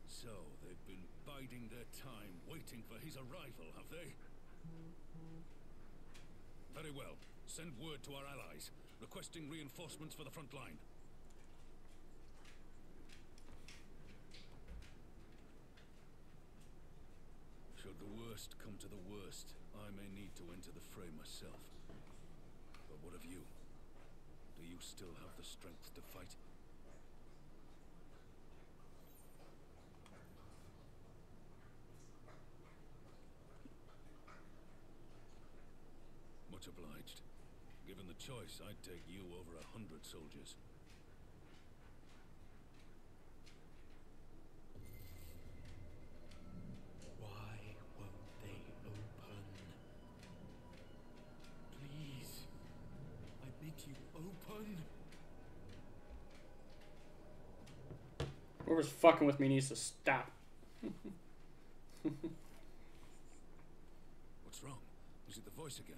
So, they've been biding their time, waiting for his arrival, have they? Very well. Send word to our allies, requesting reinforcements for the front line. Should the worst come to the worst, I may need to enter the fray myself. But what of you? Do you still have the strength to fight? Much obliged. Given the choice, I'd take you over 100 soldiers. Why won't they open? Please. I bid you open. Whoever's fucking with me needs to stop. What's wrong? Is it the voice again?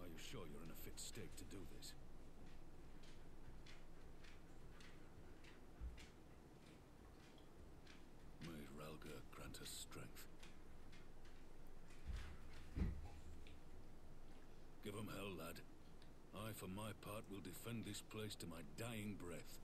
Are you sure you're in a fit state to do this? May Ralga grant us strength. Give 'em hell, lad. I, for my part, will defend this place to my dying breath.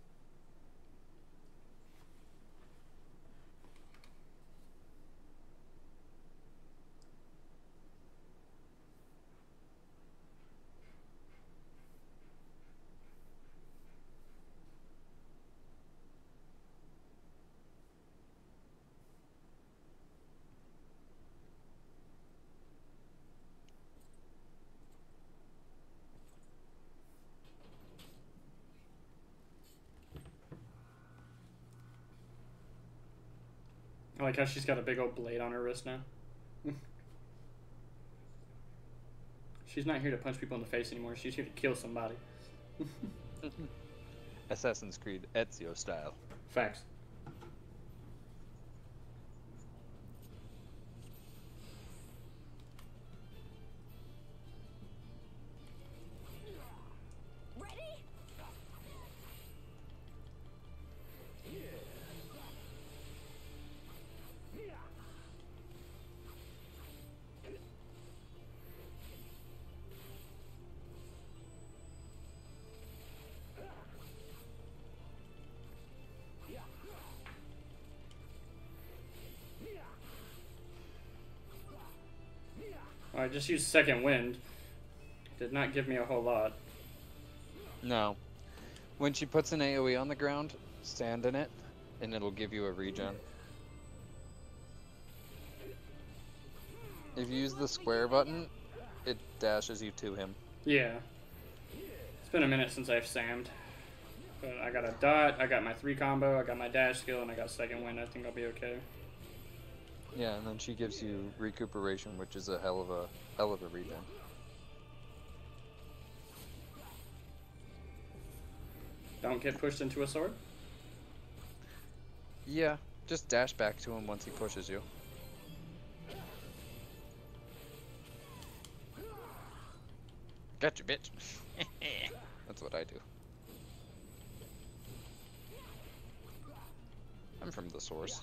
I like how she's got a big old blade on her wrist now. She's not here to punch people in the face anymore. She's here to kill somebody. Assassin's Creed Ezio style. Facts. Ready? I just used second wind. Did not give me a whole lot. No. When she puts an AoE on the ground, stand in it, and it'll give you a regen. If you use the square button, it dashes you to him. Yeah. It's been a minute since I've Sammed. But I got a dot, I got my 3 combo, I got my dash skill, and I got second wind. I think I'll be okay. Yeah, and then she gives you recuperation, which is a hell of a regen. Don't get pushed into a sword. Yeah, just dash back to him once he pushes you. Gotcha, bitch. That's what I do. I'm from the source.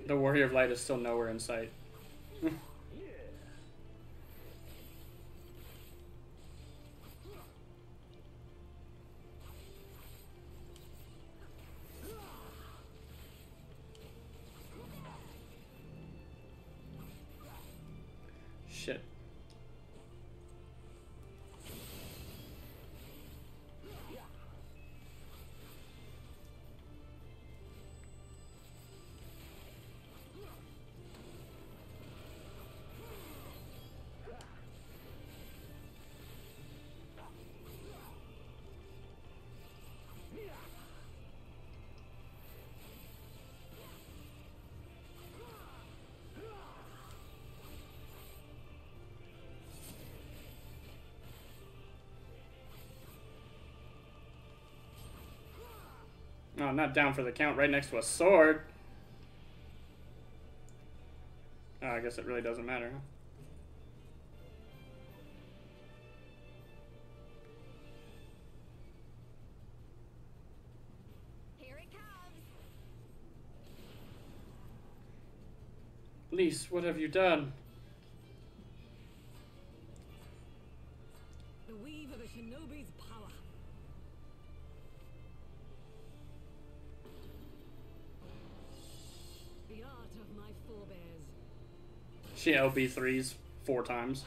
The Warrior of Light is still nowhere in sight. Shit. No, I'm not down for the count right next to a sword. Oh, I guess it really doesn't matter, huh? Here it comes. Lise, what have you done? The weave of a shinobi's power. The art of my forebears. She LB3s 4 times.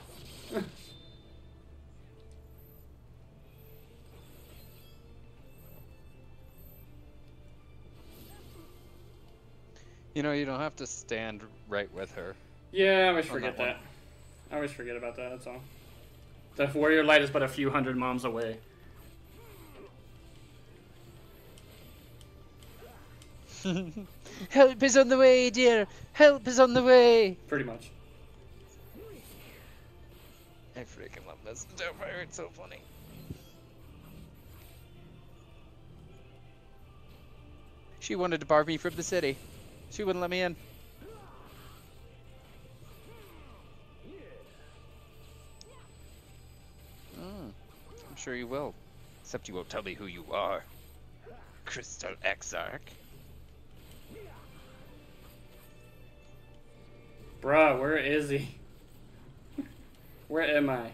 You know, you don't have to stand right with her. Yeah, I always On forget that one. that. I always forget about that, that's all. The warrior light is but a few hundred moms away. Help is on the way, dear! Help is on the way! Pretty much. I freaking love this. Starfire, it's so funny. She wanted to bar me from the city. She wouldn't let me in. I'm sure you will. Except you won't tell me who you are. Crystal Exarch. Bruh, where is he? Where am I?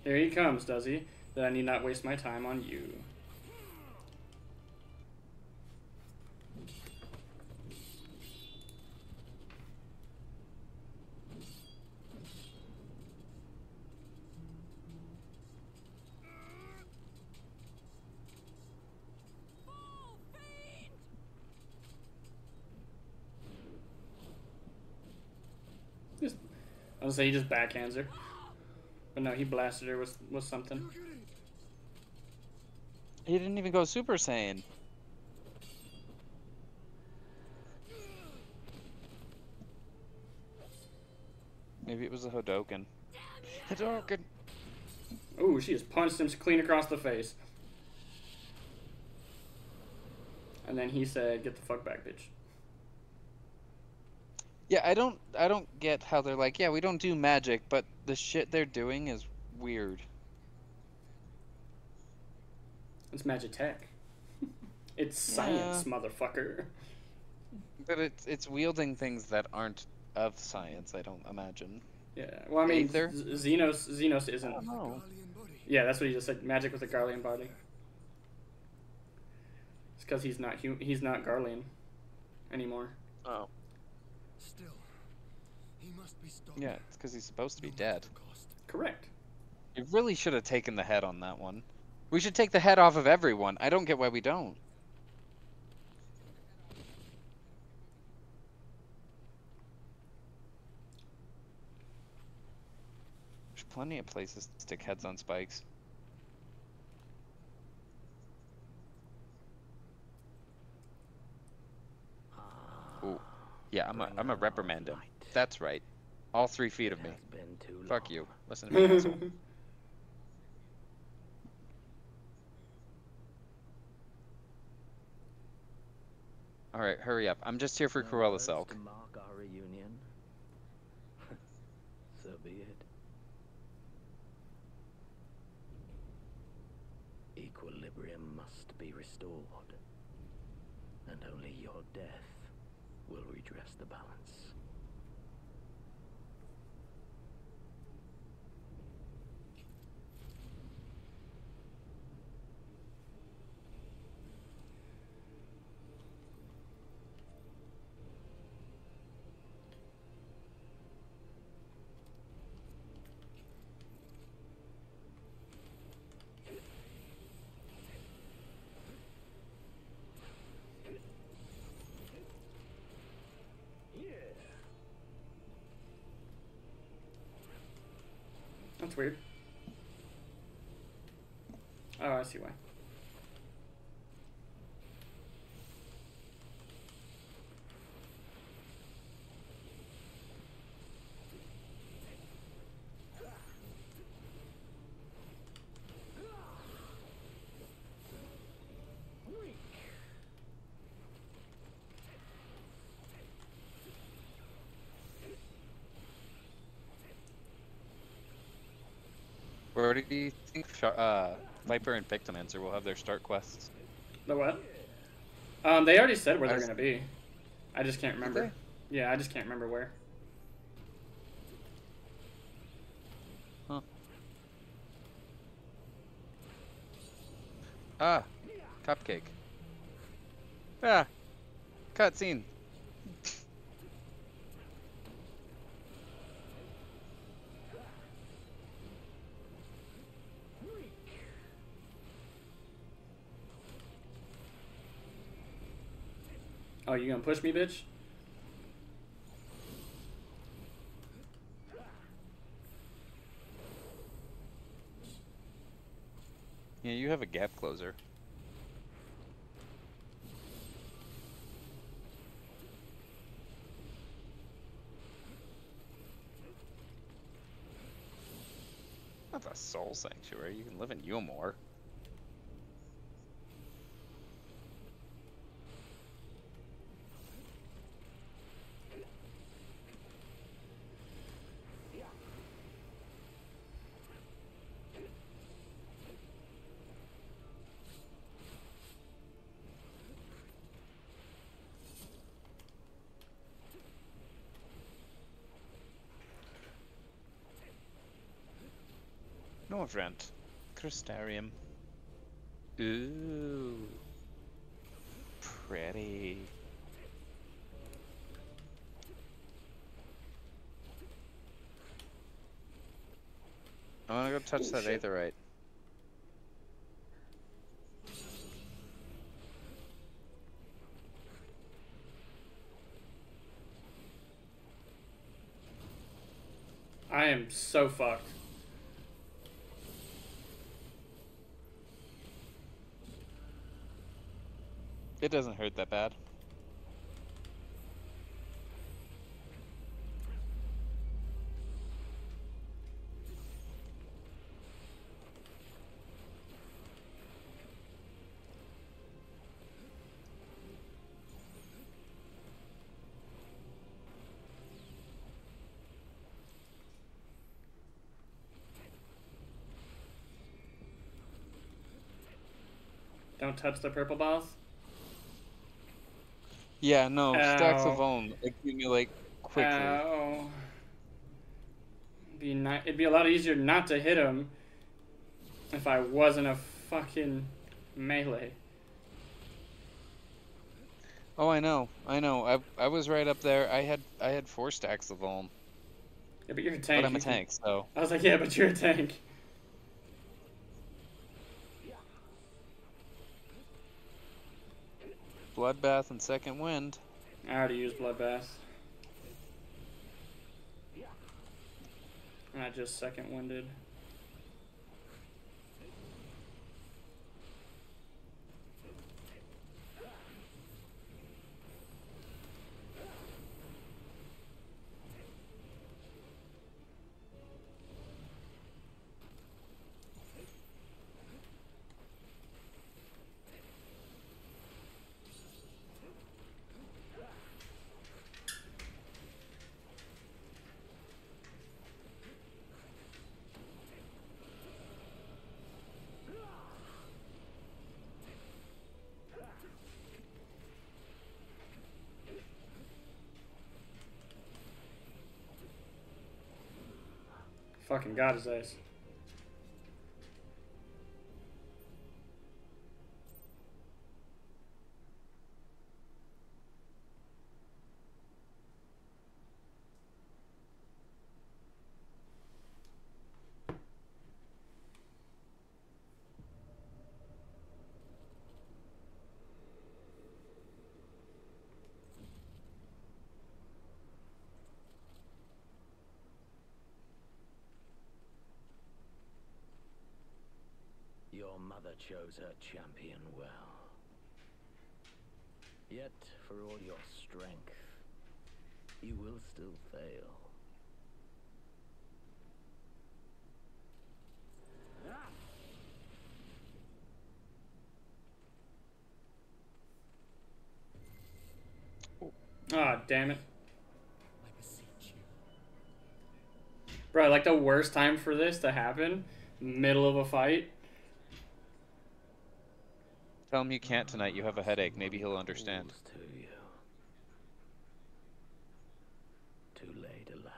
Here he comes, does he? Then I need not waste my time on you. I was gonna say he just backhands her. But no, he blasted her with something. He didn't even go Super Saiyan. Maybe it was a Hadoken. Hadoken! Ooh, she just punched him clean across the face. And then he said, "Get the fuck back, bitch." Yeah, I don't get how they're like, yeah, we don't do magic, but the shit they're doing is weird. It's Magitech. It's science, motherfucker. But it's wielding things that aren't of science, I don't imagine. Yeah, well, I mean, Aether? Xenos isn't. Oh. Yeah, that's what he just said. Magic with a Garlean body. It's because he's not Garlean anymore. Oh. Still, he must be stopped. Yeah, it's because he's supposed to be dead. Correct. You really should have taken the head on that one. We should take the head off of everyone. I don't get why we don't. There's plenty of places to stick heads on spikes. Ooh. Yeah, I'm a reprimand him. That's right. All 3 feet of me. Fuck you. Listen to me, asshole. Alright, hurry up. I'm just here for Cruella Silk. To mark our reunion. So be it. Equilibrium must be restored, and only your death will redress the balance. That's weird. Oh, I see why. Where do you think Viper and Pictomancer will have their start quests? The what? They already said where they're As- gonna be. I just can't remember. they? Yeah, I just can't remember where. Huh. Ah, cupcake. Ah, cutscene. Oh, you gonna push me, bitch? Yeah, you have a gap closer. Not a soul sanctuary. You can live in Yulmore. Norvrent. Crystarium. Ooh. Pretty. I wanna go touch that aetherite. I am so fucked. It doesn't hurt that bad. Don't touch the purple balls. Yeah, no, stacks of Ow. own accumulate quickly. Ow. It'd be a lot easier not to hit him if I wasn't a fucking melee. Oh, I know. I was right up there. I had 4 stacks of own. Yeah, but you're a tank. But I'm a tank, so. I was like, yeah, but you're a tank. Bloodbath and Second Wind. I already used Bloodbath. And I just second winded. Fucking got his ass. Your mother chose her champion well. Yet, for all your strength, you will still fail. Ah, damn it. I beseech you. Bro, like the worst time for this to happen, middle of a fight. Tell him you can't tonight. You have a headache. Maybe he'll understand. To you. Too late, alas.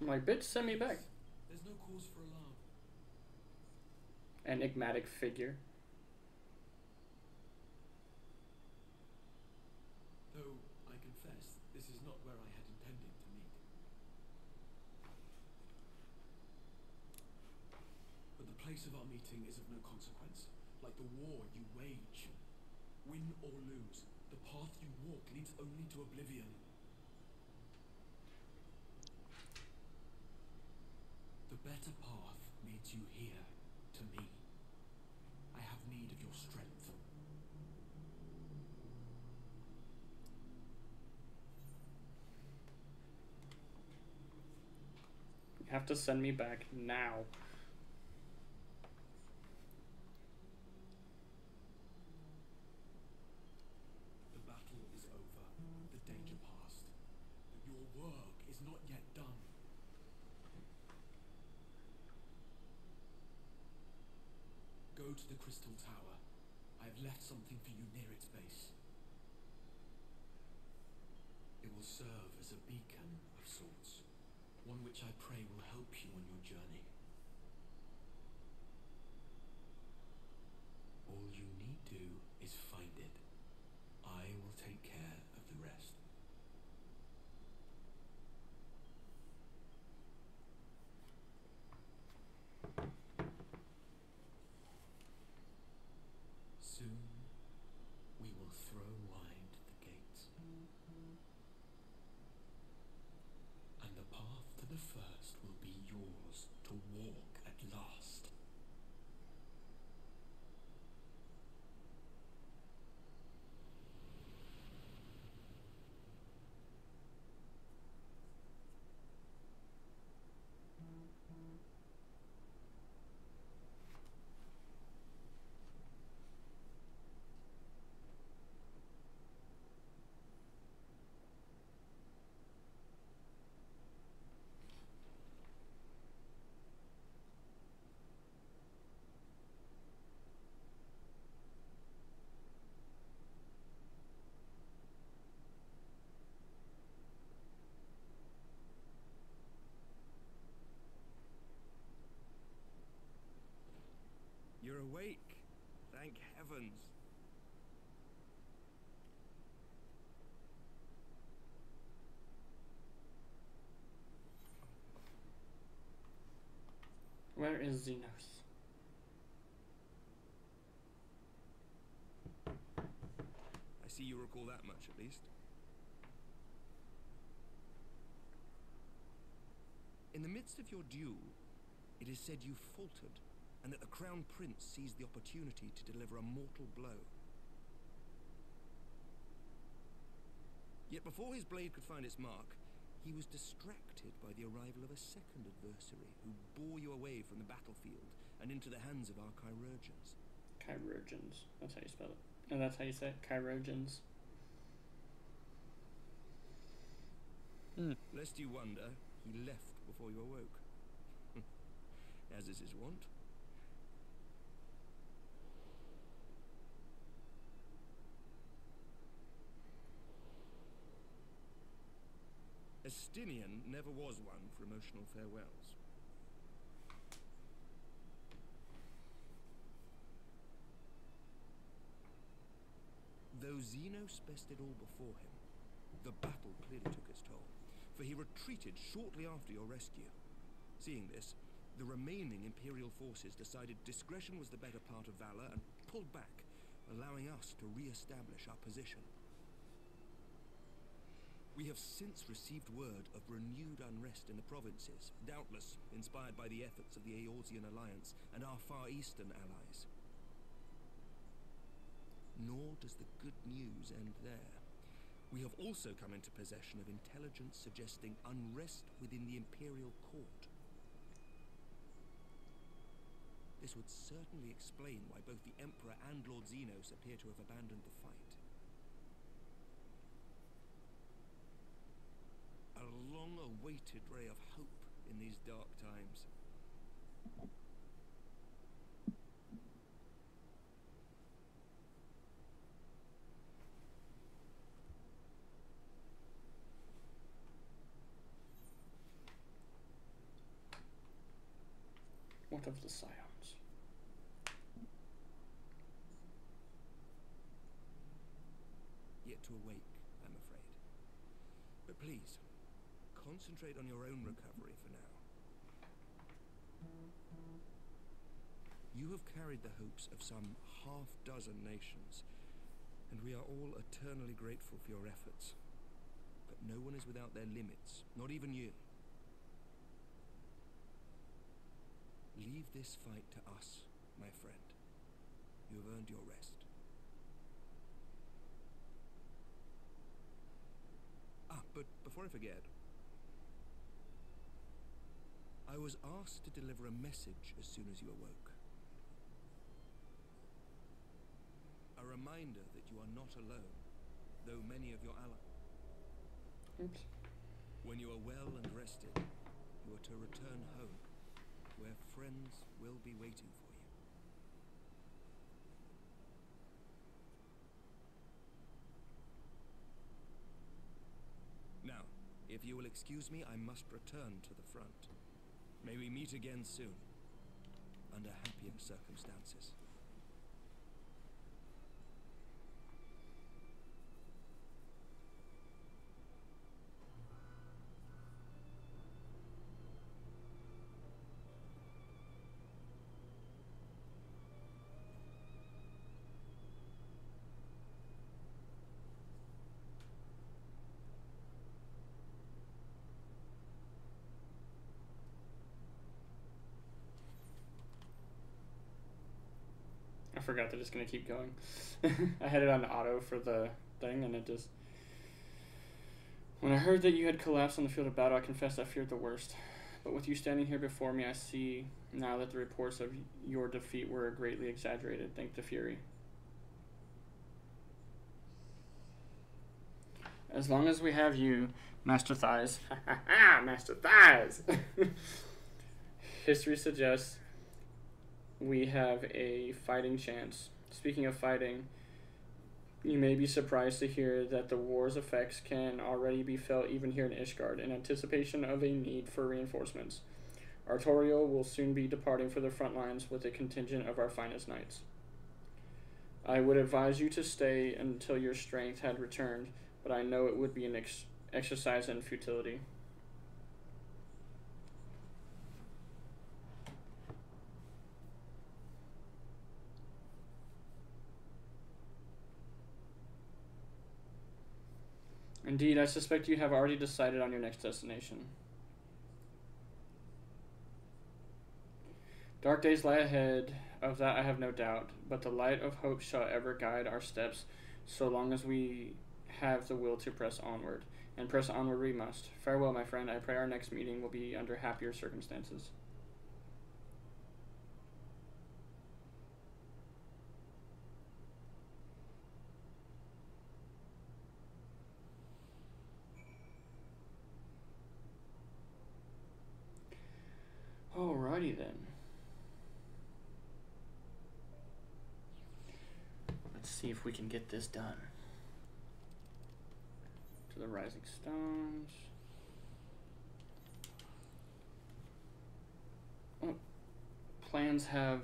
I'm like, bitch, send me back. There's no cause for alarm. Enigmatic figure. Though, I confess, this is not where I had intended to meet. But the place of our meeting is of no consequence, like the war you wage. Win or lose, the path you walk leads only to oblivion. The better path leads you here, to me. I have need of your strength. You have to send me back now. The battle is over, the danger past. But your work is not yet done. Go to the Crystal Tower. I have left something for you near its base. It will serve as a beacon of sorts, one which I pray will help you on your journey. All you need do is find it. I will take care of the rest. Soon, we will throw wide the gates. And the path to the first will be yours to walk at last. You're awake. Thank heavens. Where is Xenos? I see you recall that much, at least. In the midst of your duel, it is said you faltered, and that the Crown Prince seized the opportunity to deliver a mortal blow. Yet before his blade could find its mark, he was distracted by the arrival of a second adversary who bore you away from the battlefield and into the hands of our chirurgeons. Chirurgeons. That's how you spell it. And that's how you say it. Chirurgeons. Lest you wonder, he left before you awoke. As is his wont. Estinian never was one for emotional farewells. Though Xenos bested all before him, the battle clearly took its toll, for he retreated shortly after your rescue. Seeing this, the remaining Imperial forces decided discretion was the better part of valor and pulled back, allowing us to re-establish our position. We have since received word of renewed unrest in the provinces, doubtless inspired by the efforts of the Eorzean Alliance and our Far Eastern allies. Nor does the good news end there. We have also come into possession of intelligence suggesting unrest within the Imperial Court. This would certainly explain why both the Emperor and Lord Xenos appear to have abandoned the fight. A long-awaited ray of hope in these dark times. Path of the Scions. Yet to awake, I'm afraid. But please, concentrate on your own recovery for now. You have carried the hopes of some half-dozen nations, and we are all eternally grateful for your efforts. But no one is without their limits, not even you. Leave this fight to us, my friend. You have earned your rest. Ah, but before I forget, I was asked to deliver a message as soon as you awoke. A reminder that you are not alone, though many of your allies. Oops. When you are well and rested, you are to return home, where friends will be waiting for you. Now, if you will excuse me, I must return to the front. May we meet again soon, under happier circumstances. I forgot that it's going to keep going. I had it on auto for the thing, and it just... When I heard that you had collapsed on the field of battle, I confessed I feared the worst. But with you standing here before me, I see now that the reports of your defeat were greatly exaggerated. Thank the Fury. As long as we have you, Master Thighs. Master Thighs! History suggests we have a fighting chance. Speaking of fighting, you may be surprised to hear that the war's effects can already be felt even here in Ishgard, in anticipation of a need for reinforcements. Artorial will soon be departing for the front lines with a contingent of our finest knights. I would advise you to stay until your strength had returned, but I know it would be an exercise in futility. Indeed, I suspect you have already decided on your next destination. Dark days lie ahead, of that I have no doubt, but the light of hope shall ever guide our steps, so long as we have the will to press onward. And press onward we must. Farewell, my friend. I pray our next meeting will be under happier circumstances. Alrighty then. Let's see if we can get this done. To the Rising Stones. Oh, plans have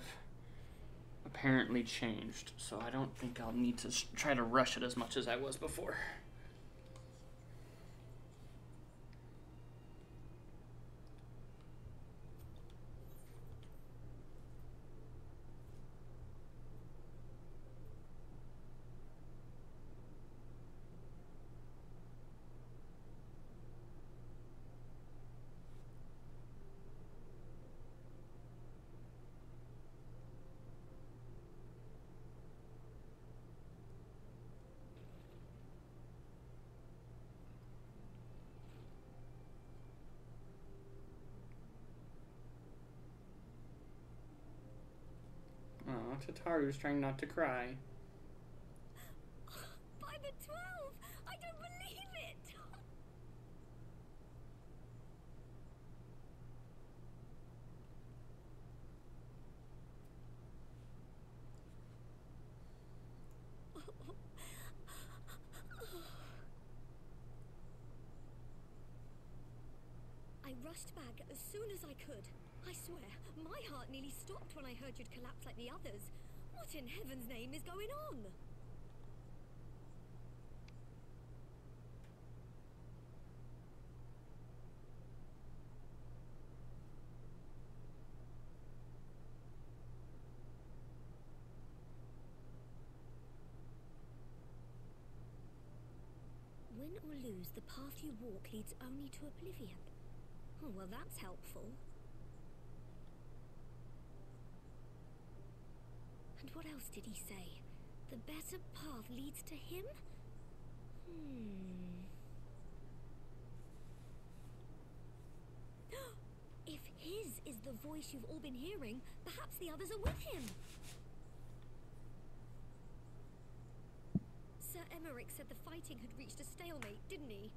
apparently changed, so I don't think I'll need to try to rush it as much as I was before. Oh, Tataru's trying not to cry. By the 12! I don't believe it! I rushed back as soon as I could. I swear, my heart nearly stopped when I heard you'd collapsed like the others. What in heaven's name is going on? Win or lose, the path you walk leads only to oblivion. Oh, well, that's helpful. And what else did he say? The better path leads to him? If his is the voice you've all been hearing, perhaps the others are with him. Sir Emmerich said the fighting had reached a stalemate, didn't he?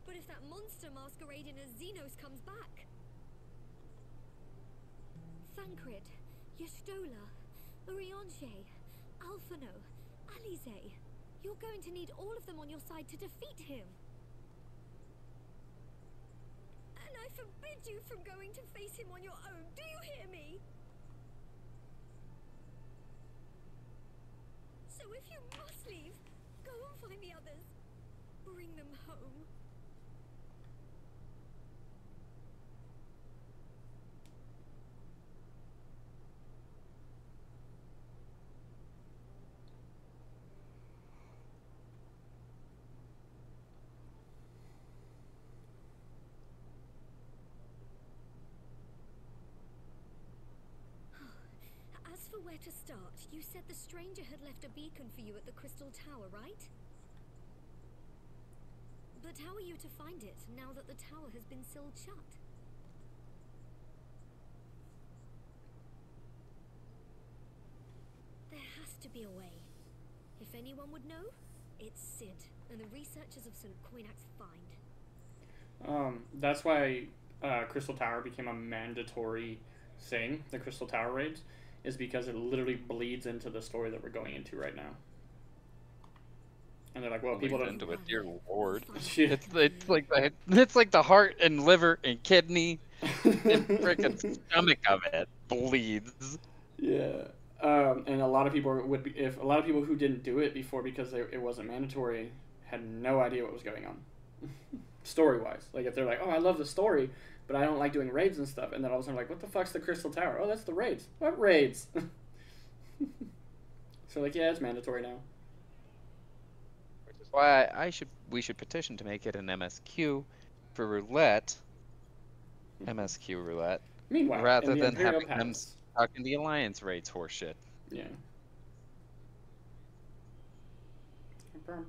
But if that monster masquerading as Xenos comes back... Thancred, Yestola, Urianger, Alphano, Alize. You're going to need all of them on your side to defeat him. And I forbid you from going to face him on your own. Do you hear me? So if you must leave, go and find the others. Bring them home. As for where to start, you said the stranger had left a beacon for you at the Crystal Tower, right? But how are you to find it, now that the tower has been sealed shut? There has to be a way. If anyone would know, it's Sid, and the researchers of St. Coinac's find. That's why Crystal Tower became a mandatory thing, the Crystal Tower raids, is because it literally bleeds into the story that we're going into right now. And they're like, well, people don't... into it, dear lord. Yeah. It's like the heart and liver and kidney and freaking stomach of it bleeds. Yeah. And a lot of people would be, if a lot of people who didn't do it before because it wasn't mandatory had no idea what was going on. Story-wise. Like, if they're like, oh, I love the story, but I don't like doing raids and stuff, and then all of a sudden like, what the fuck's the Crystal Tower? Oh, that's the raids. What raids? So like, yeah, it's mandatory now. Which is why we should petition to make it an MSQ for roulette. MSQ roulette. Meanwhile, rather in the than Imperial having them Palace. stuck in the Alliance raids horseshit. Yeah. I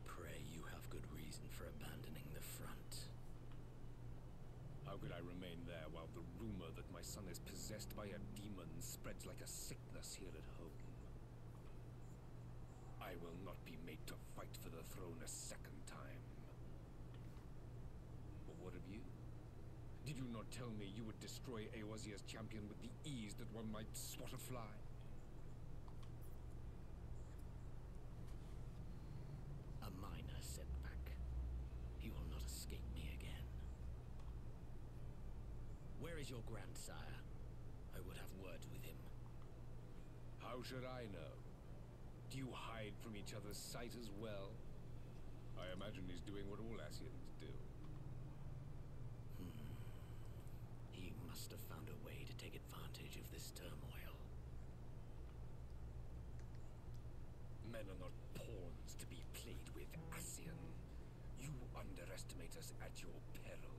pray you have good reason for abandoning the front. How could I remain there while the rumor that my son is possessed by a demon spreads like a sickness here at home? I will not be made to fight for the throne a second time. But what of you? Did you not tell me you would destroy Eorzea's champion with the ease that one might swat a fly? A minor setback. He will not escape me again. Where is your grandsire? I would have words with him. How should I know? Do you hide from each other's sight as well? I imagine he's doing what all Asians do. He must have found a way to take advantage of this turmoil. Men are not pawns to be played with, Asian. You underestimate us at your peril.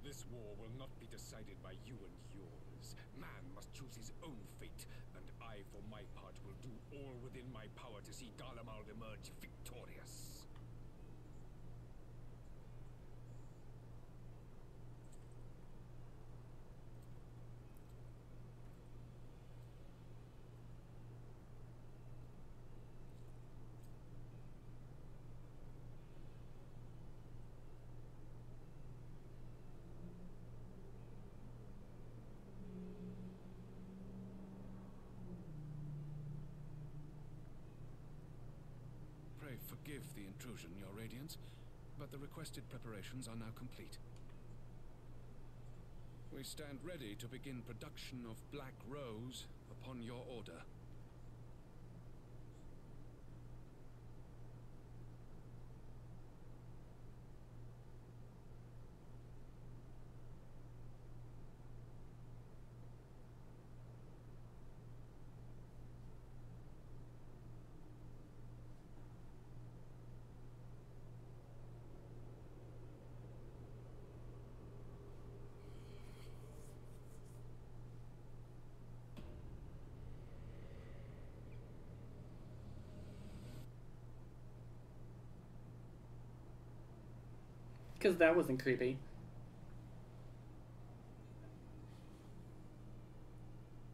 This war will not be decided by you and yours. Man must choose his own fate, and I, for my part, will do all within my power to see Garlemald emerge victorious. forgive the intrusion, Your Radiance, but the requested preparations are now complete. We stand ready to begin production of Black Rose upon your order. Because that wasn't creepy.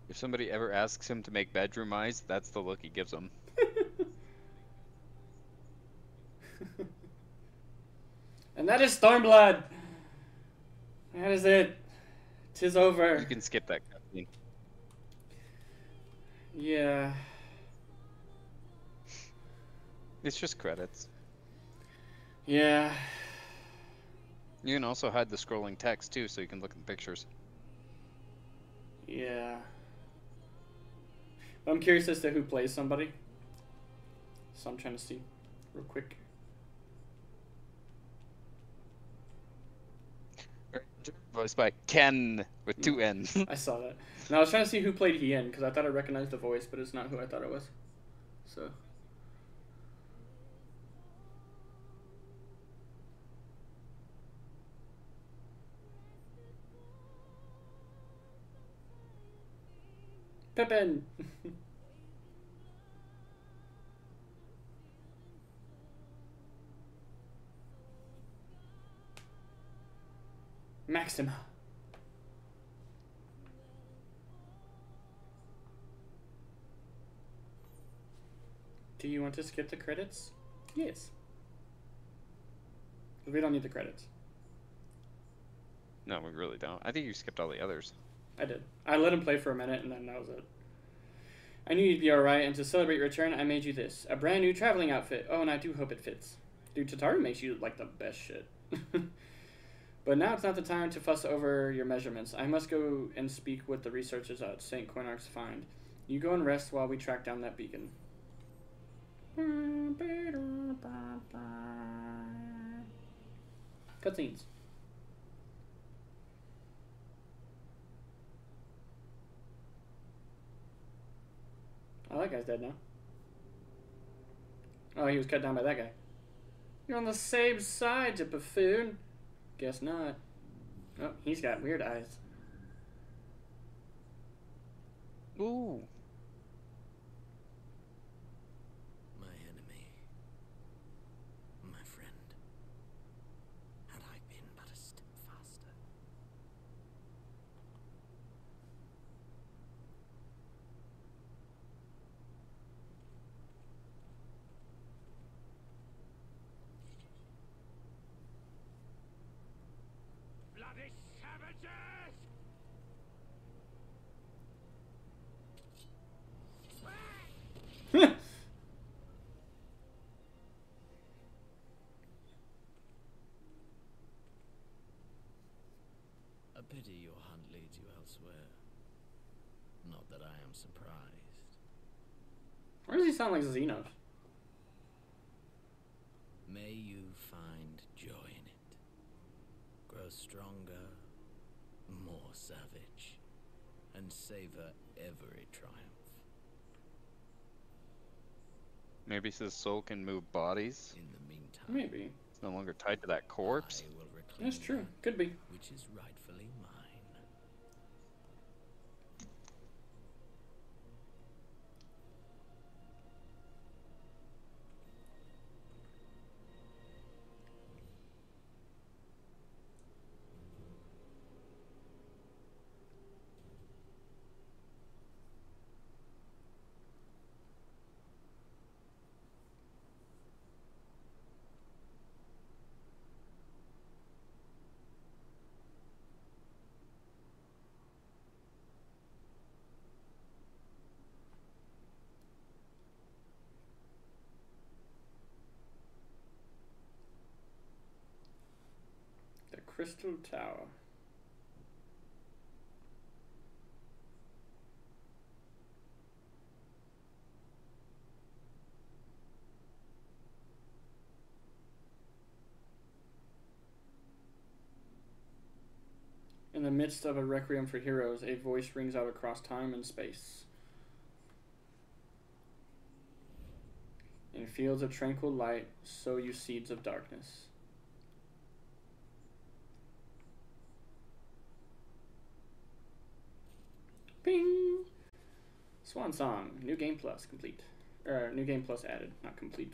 If somebody ever asks him to make bedroom eyes, that's the look he gives them. And that is Stormblood. That is it. 'Tis over. You can skip that cutscene. Yeah. It's just credits. Yeah. You can also hide the scrolling text too, so you can look at the pictures. Yeah. I'm curious as to who plays somebody. So I'm trying to see real quick. Voiced by Ken with 2 N's. I saw that. And I was trying to see who played Hien, because I thought I recognized the voice, but it's not who I thought it was. So. Pippin! Maxima. Do you want to skip the credits? Yes. We don't need the credits. No, we really don't. I think you skipped all the others. I did. I let him play for a minute, and then that was it. I knew you'd be alright, and to celebrate your return, I made you this. A brand new traveling outfit. Oh, and I do hope it fits. Dude, Tataru makes you, like, the best shit. But now it's not the time to fuss over your measurements. I must go and speak with the researchers at St. Quinarch's Find. You go and rest while we track down that beacon. Cutscenes. Oh, that guy's dead now. Oh, he was cut down by that guy. You're on the same side, you buffoon. Guess not. Oh, he's got weird eyes. Ooh. My enemy. My friend. Had I been but a step faster. Bloody savages! A pity your hunt leads you elsewhere. Not that I am surprised. Why does he sound like Xenos? May you find joy in it. Grow stronger, more savage, and savor every triumph. Maybe his soul can move bodies. In the meantime, Maybe. It's no longer tied to that corpse. I will reclaim That's true. that Could be. which is rightfully mine. Crystal Tower. In the midst of a requiem for heroes, a voice rings out across time and space. In fields of tranquil light, sow you seeds of darkness. Ping! Swan Song. New game plus complete. New game plus added, not complete.